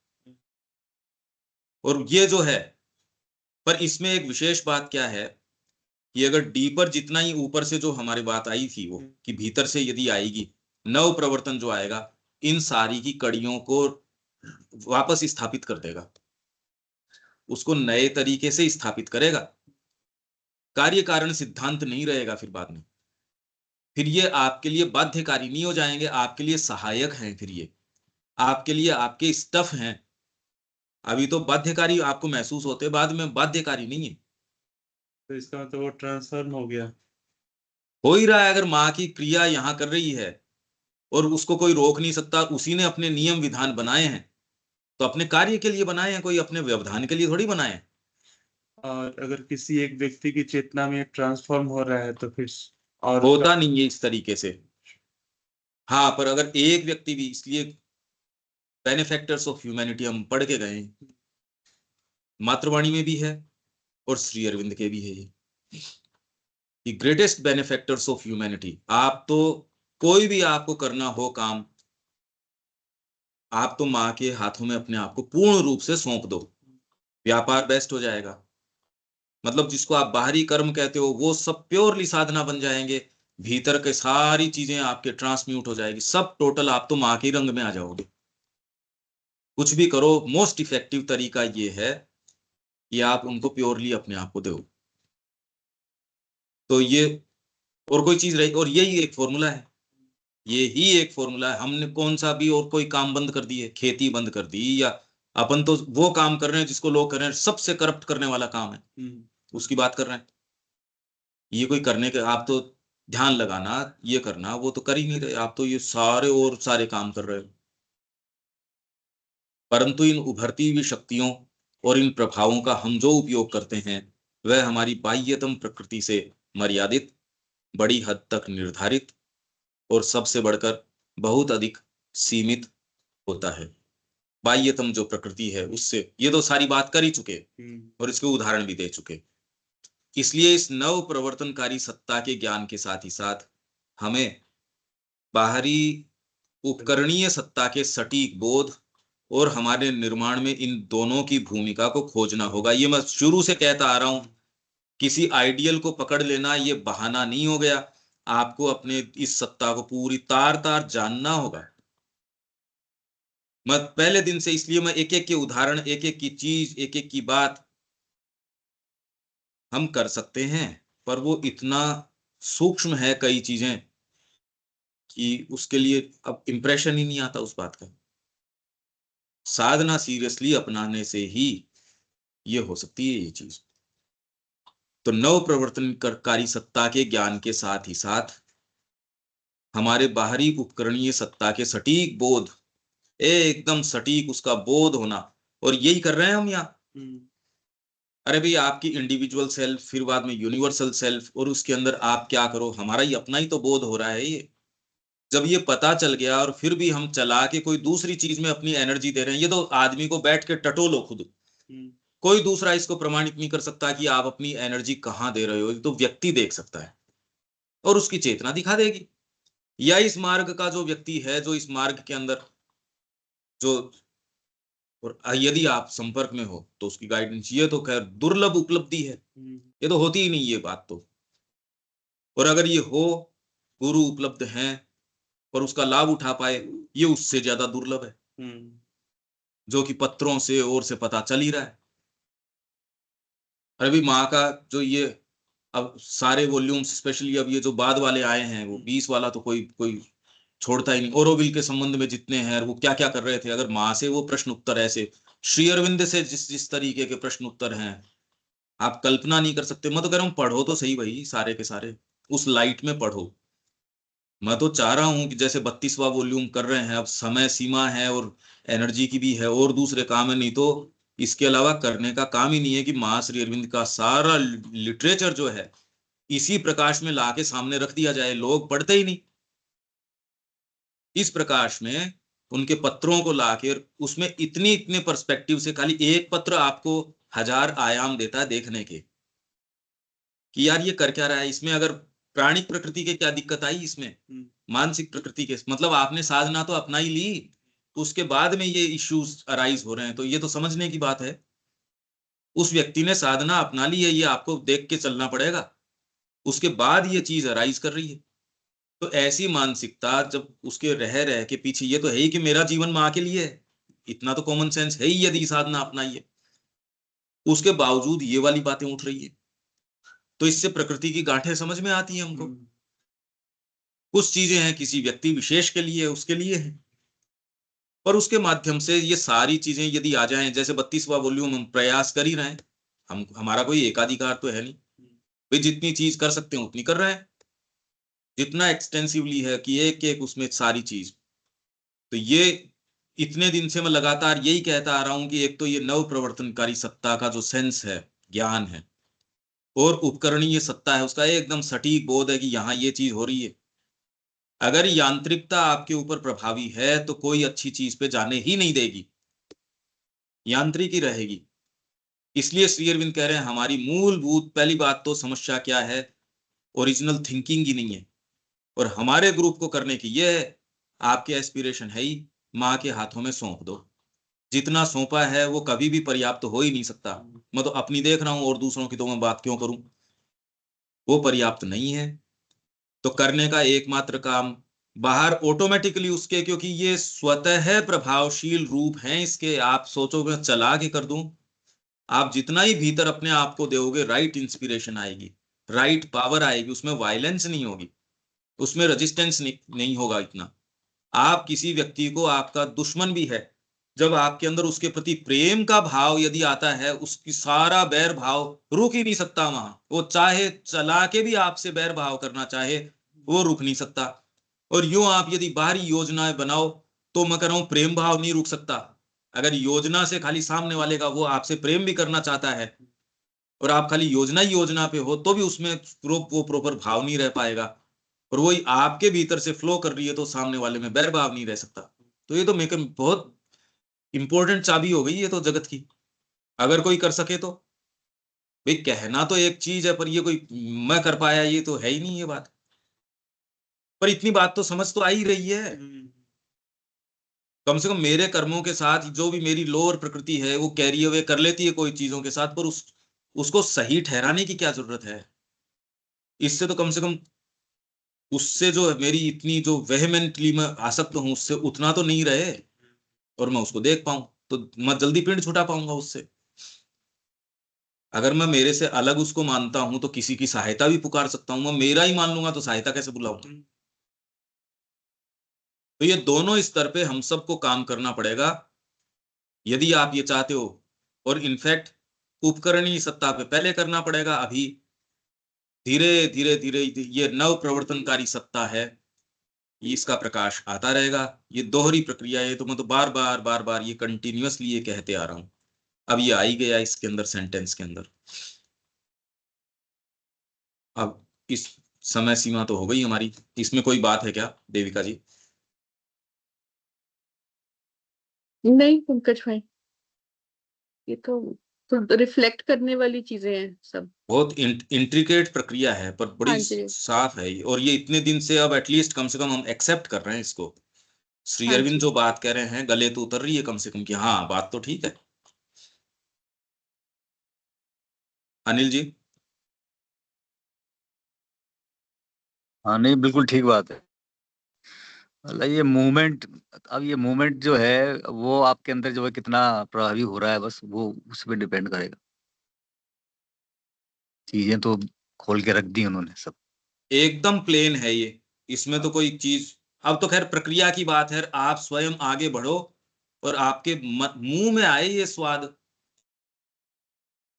और ये जो है, पर इसमें एक विशेष बात क्या है कि अगर डीपर जितना ही ऊपर से जो हमारी बात आई थी वो कि भीतर से यदि आएगी, नव प्रवर्तन जो आएगा, इन सारी की कड़ियों को वापस स्थापित कर देगा, उसको नए तरीके से स्थापित करेगा। कार्य कारण सिद्धांत नहीं रहेगा फिर बाद में, फिर ये आपके लिए बाध्यकारी नहीं हो जाएंगे, आपके लिए सहायक हैं। फिर ये आपके लिए आपके स्टफ हैं। अभी तो बाध्यकारी आपको महसूस होते, बाद में बाध्यकारी नहीं है। तो इसका मतलब वो ट्रांसफॉर्म हो गया। हो ही रहा है। अगर माँ की क्रिया यहाँ कर रही है और उसको कोई रोक नहीं सकता, उसी ने अपने नियम विधान बनाए हैं, तो अपने कार्य के लिए बनाए हैं, कोई अपने व्यवधान के लिए थोड़ी बनाए हैं। और अगर किसी एक व्यक्ति की चेतना में ट्रांसफॉर्म हो रहा है तो फिर और होता नहीं है इस तरीके से। हाँ, पर अगर एक व्यक्ति भी, इसलिए बेनिफैक्टर्स ऑफ ह्यूमैनिटी हम पढ़ के गए, मातृवाणी में भी है और श्री अरविंद के भी है ये, कि ग्रेटेस्ट बेनिफैक्टर्स ऑफ ह्यूमैनिटी। आप तो कोई भी आपको करना हो काम, आप तो माँ के हाथों में अपने आप को पूर्ण रूप से सौंप दो, व्यापार बेस्ट हो जाएगा। मतलब जिसको आप बाहरी कर्म कहते हो वो सब प्योरली साधना बन जाएंगे, भीतर के सारी चीजें आपके ट्रांसम्यूट हो जाएगी, सब टोटल आप तो माँ के रंग में आ जाओगे। कुछ भी करो, मोस्ट इफेक्टिव तरीका ये है कि आप उनको प्योरली अपने आप को दो। तो ये और कोई चीज रही, और यही एक फॉर्मूला है, ये ही एक फॉर्मूला है। हमने कौन सा भी और कोई काम बंद कर दिए, खेती बंद कर दी, या अपन तो वो काम कर रहे हैं जिसको लोग कर रहे हैं सबसे करप्ट करने वाला काम है, उसकी बात कर रहे हैं। ये कोई करने के, आप तो ध्यान लगाना, ये करना, वो तो कर ही नहीं रहे, आप तो ये सारे और सारे काम कर रहे हो। परंतु इन उभरती हुई शक्तियों और इन प्रभावों का हम जो उपयोग करते हैं, वह हमारी बाह्यतम प्रकृति से मर्यादित, बड़ी हद तक निर्धारित और सबसे बढ़कर बहुत अधिक सीमित होता है। बाह्यतम जो प्रकृति है उससे, ये तो सारी बात कर ही चुके और इसके उदाहरण भी दे चुके। इसलिए इस नव प्रवर्तनकारी सत्ता के ज्ञान के साथ ही साथ हमें बाहरी उपकरणीय सत्ता के सटीक बोध और हमारे निर्माण में इन दोनों की भूमिका को खोजना होगा। ये मैं शुरू से कहता आ रहा हूं, किसी आइडियल को पकड़ लेना ये बहाना नहीं हो गया, आपको अपने इस सत्ता को पूरी तार तार जानना होगा। मैं पहले दिन से, इसलिए मैं एक एक के उदाहरण, एक एक की चीज, एक एक की बात हम कर सकते हैं, पर वो इतना सूक्ष्म है कई चीजें कि उसके लिए अब इंप्रेशन ही नहीं आता उस बात का। साधना सीरियसली अपनाने से ही ये हो सकती है ये चीज। तो नव प्रवर्तनकारी सत्ता के ज्ञान के साथ ही साथ हमारे बाहरी उपकरणीय सत्ता के सटीक बोध, एकदम सटीक उसका बोध होना, और यही कर रहे हैं हम यहाँ। अरे भाई, आपकी इंडिविजुअल सेल्फ, फिर बाद में यूनिवर्सल सेल्फ, और उसके अंदर आप क्या करो, हमारा ही अपना ही तो बोध हो रहा है ये। जब ये पता चल गया और फिर भी हम चला के कोई दूसरी चीज में अपनी एनर्जी दे रहे हैं, ये तो आदमी को बैठ के टटोलो खुद। कोई दूसरा इसको प्रमाणित नहीं कर सकता कि आप अपनी एनर्जी कहाँ दे रहे हो, ये तो व्यक्ति देख सकता है और उसकी चेतना दिखा देगी। या इस मार्ग का जो व्यक्ति है, जो इस मार्ग के अंदर जो, और यदि आप संपर्क में हो तो उसकी गाइडेंस, ये तो खैर दुर्लभ उपलब्धि है, ये तो होती ही नहीं ये बात तो। और अगर ये हो, गुरु उपलब्ध हैं और उसका लाभ उठा पाए, ये उससे ज्यादा दुर्लभ है, जो कि पत्रों से और से पता चल ही रहा है। अरे भी माँ का जो ये अब सारे वॉल्यूम्स, स्पेशली अब ये जो बाद वाले आए हैं, वो 20 वाला तो कोई कोई छोड़ता ही नहीं। ओरोविल के संबंध में जितने हैं, वो क्या क्या कर रहे थे, अगर माँ से वो प्रश्न उत्तर ऐसे, श्री अरविंद से जिस जिस तरीके के प्रश्न उत्तर हैं, आप कल्पना नहीं कर सकते। मैं तो कह रहा हूँ पढ़ो तो सही भाई, सारे के सारे उस लाइट में पढ़ो। मैं तो चाह रहा हूं कि जैसे 32वां वॉल्यूम कर रहे हैं, अब समय सीमा है और एनर्जी की भी है और दूसरे काम है, नहीं तो इसके अलावा करने का काम ही नहीं है कि माँ श्री अरविंद का सारा लिटरेचर जो है इसी प्रकाश में लाके सामने रख दिया जाए। लोग पढ़ते ही नहीं। इस प्रकाश में उनके पत्रों को लाके, उसमें इतनी इतने पर्सपेक्टिव से, खाली एक पत्र आपको 1000 आयाम देता है देखने के, कि यार ये कर क्या रहा है इसमें। अगर प्राणिक प्रकृति के क्या दिक्कत आई इसमें, मानसिक प्रकृति के, मतलब आपने साधना तो अपना ही ली, उसके बाद में ये इश्यूज अराइज हो रहे हैं, तो ये तो समझने की बात है। उस व्यक्ति ने साधना अपना ली है, ये आपको देख के चलना पड़ेगा, उसके बाद ये चीज अराइज कर रही है। तो ऐसी मानसिकता जब उसके रह रह के पीछे, ये तो है ही कि मेरा जीवन माँ के लिए है, इतना तो कॉमन सेंस है ही यदि साधना अपनाइए, उसके बावजूद ये वाली बातें उठ रही है। तो इससे प्रकृति की गांठें समझ में आती हैं हमको। कुछ चीजें हैं किसी व्यक्ति विशेष के लिए, उसके लिए है, और उसके माध्यम से ये सारी चीजें यदि आ जाएं, जैसे 32वां वॉल्यूम हम प्रयास कर ही रहे हैं, हम, हमारा कोई एकाधिकार तो है नहीं भाई, जितनी चीज कर सकते हैं उतनी कर रहे हैं, जितना एक्सटेंसिवली है कि एक एक उसमें सारी चीज। तो ये इतने दिन से मैं लगातार यही कहता आ रहा हूं कि एक तो ये नव प्रवर्तनकारी सत्ता का जो सेंस है, ज्ञान है, और उपकरणीय सत्ता है, उसका एकदम सटीक बोध है कि यहाँ ये चीज हो रही है। अगर यांत्रिकता आपके ऊपर प्रभावी है तो कोई अच्छी चीज पे जाने ही नहीं देगी, यांत्रिकी रहेगी। इसलिए श्री अरविंद कह रहे हैं हमारी मूलभूत पहली बात तो समस्या क्या है, ओरिजिनल थिंकिंग ही नहीं है। और हमारे ग्रुप को करने की ये है, आपके एस्पिरेशन है ही, माँ के हाथों में सौंप दो। जितना सौंपा है वो कभी भी पर्याप्त हो ही नहीं सकता। मैं तो अपनी देख रहा हूं और दूसरों की तो मैं बात क्यों करूं, वो पर्याप्त नहीं है। तो करने का एकमात्र काम बाहर ऑटोमेटिकली उसके, क्योंकि ये स्वतः प्रभावशील रूप हैं इसके, आप सोचो मैं चला के कर दूं, आप जितना ही भीतर अपने आप को दोगे, राइट इंस्पिरेशन आएगी, राइट पावर आएगी, उसमें वायलेंस नहीं होगी, उसमें रेजिस्टेंस नहीं होगा इतना। आप किसी व्यक्ति को, आपका दुश्मन भी है, जब आपके अंदर उसके प्रति प्रेम का भाव यदि आता है, उसकी सारा बैर भाव रुक ही नहीं सकता वहां, वो चाहे चला के भी आपसे बैर भाव करना चाहे, वो रुक नहीं सकता। और यूं आप यदि बाहरी योजनाएं बनाओ तो मैं कह रहा हूं प्रेम भाव नहीं रुक सकता। अगर योजना से खाली सामने वाले का, वो आपसे प्रेम भी करना चाहता है और आप खाली योजना ही योजना पे हो, तो भी उसमें वो प्रॉपर भाव नहीं रह पाएगा। और वही आपके भीतर से फ्लो कर रही है तो सामने वाले में बैर भाव नहीं रह सकता। तो ये तो मेरे बहुत इंपॉर्टेंट चाबी हो गई ये तो जगत की, अगर कोई कर सके तो। भाई कहना तो एक चीज है, पर ये कोई मैं कर पाया ये तो है ही नहीं ये बात। पर इतनी बात तो समझ तो आ ही रही है, कम से कम मेरे कर्मों के साथ जो भी मेरी लोअर प्रकृति है वो कैरी अवे कर लेती है कोई चीजों के साथ, पर उसको सही ठहराने की क्या जरूरत है? इससे तो कम से कम उससे जो मेरी इतनी जो वेहेमेंटली मैं आसक्त हूं उससे उतना तो नहीं रहे, और मैं उसको देख पाऊं तो मैं जल्दी पिंड छुटा पाऊंगा उससे। अगर मैं मेरे से अलग उसको मानता हूं तो किसी की सहायता भी पुकार सकता हूं, मैं मेरा ही मान लूंगा तो सहायता कैसे बुलाऊंगा? तो ये दोनों स्तर पे हम सबको काम करना पड़ेगा यदि आप ये चाहते हो। और इनफैक्ट उपकरणीय सत्ता पे पहले करना पड़ेगा, अभी धीरे धीरे धीरे ये नव प्रवर्तनकारी सत्ता है, इसका प्रकाश आता रहेगा। ये दोहरी प्रक्रिया है, तो मैं तो बार बार ये कंटिन्यूअसली ये कहते आ रहा हूं। अब ये आ ही गया इसके अंदर, सेंटेंस के अंदर। अब इस समय सीमा तो हो गई हमारी, इसमें कोई बात है क्या देविका जी? नहीं पंकज भाई, ये तो रिफ्लेक्ट करने वाली चीजें हैं सब। बहुत इंट्रिकेट प्रक्रिया है पर बड़ी हाँ जी। साफ है ये, और ये इतने दिन से अब एटलीस्ट कम से कम हम एक्सेप्ट कर रहे हैं इसको। श्री हाँ अरविंद जी। जो बात कह रहे हैं गले तो उतर रही है कम से कम कि हाँ बात तो ठीक है। अनिल जी? हाँ नहीं, बिल्कुल ठीक बात है। मतलब ये मूवमेंट, अब ये मूवमेंट जो है वो आपके अंदर जो है कितना प्रभावी हो रहा है, बस वो उस पर डिपेंड करेगा। चीजें तो खोल के रख दी उन्होंने सब। एकदम प्लेन है ये, इसमें तो कोई चीज, अब तो खैर प्रक्रिया की बात है, आप स्वयं आगे बढ़ो और आपके मुंह में आए ये स्वाद।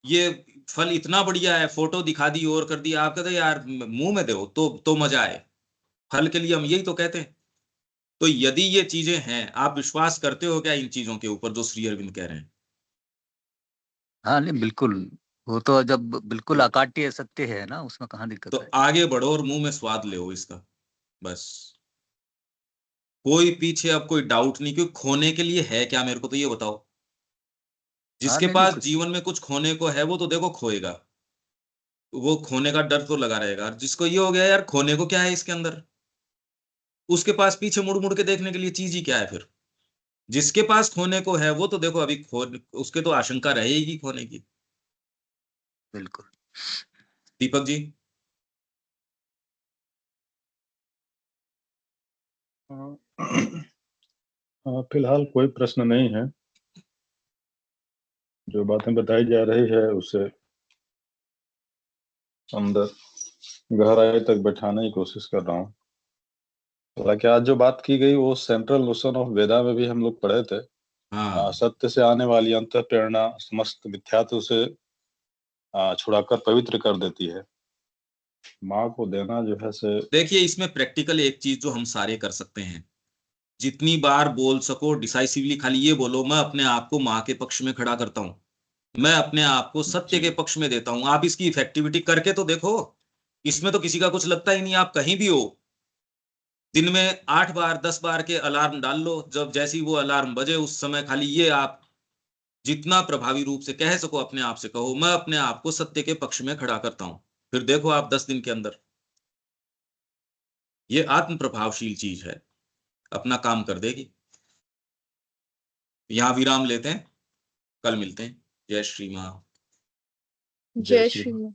ये फल इतना बढ़िया है, फोटो दिखा दी और कर दिया, आप कहते यार मुंह में दो तो मजा आए। फल के लिए हम यही तो कहते हैं। तो यदि ये चीजें हैं, आप विश्वास करते हो क्या इन चीजों के ऊपर जो श्री अरविंद कह रहे हैं? हाँ नहीं बिल्कुल, वो तो जब बिल्कुल अकाट्य सत्य है ना, उसमें कहाँ तो दिक्कत है। आगे बढ़ो और मुंह में स्वाद ले इसका, बस। कोई पीछे अब कोई डाउट नहीं, क्योंकि खोने के लिए है क्या मेरे को तो ये बताओ। हाँ जिसके नहीं नहीं पास कुछ। जीवन में कुछ खोने को है वो तो देखो खोएगा, वो खोने का डर तो लगा रहेगा। और जिसको ये हो गया यार खोने को क्या है इसके अंदर, उसके पास पीछे मुड़ मुड़ के देखने के लिए चीज ही क्या है फिर? जिसके पास खोने को है वो तो देखो अभी खो, उसके तो आशंका रहेगी खोने की। बिल्कुल। दीपक जी? फिलहाल कोई प्रश्न नहीं है। जो बातें बताई जा रही है उसे अंदर गहराई तक बैठाने की कोशिश कर रहा हूँ। हालांकि आज जो बात की गई वो सेंट्रल नोशन ऑफ वेदा में भी हम लोग पढ़े थे। हाँ सत्य से आने वाली अंत प्रेरणा समस्त मिथ्यात्व से छुड़ाकर पवित्र कर देती है। माँ को देना जो है से देखिए, इसमें प्रैक्टिकल एक चीज जो हम सारे कर सकते हैं, जितनी बार बोल सको डिसाइसिवली खाली ये बोलो, मैं अपने आप को माँ के पक्ष में खड़ा करता हूँ, मैं अपने आप को सत्य के पक्ष में देता हूं। आप इसकी इफेक्टिविटी करके तो देखो, इसमें तो किसी का कुछ लगता ही नहीं। आप कहीं भी हो, दिन में 8 बार 10 बार के अलार्म डाल लो, जब जैसी वो अलार्म बजे उस समय खाली ये आप जितना प्रभावी रूप से कह सको अपने आप से कहो, मैं अपने आप को सत्य के पक्ष में खड़ा करता हूं। फिर देखो आप 10 दिन के अंदर ये आत्म प्रभावशील चीज है, अपना काम कर देगी। यहां विराम लेते हैं, कल मिलते हैं। जय श्री मां। जय श्री राम।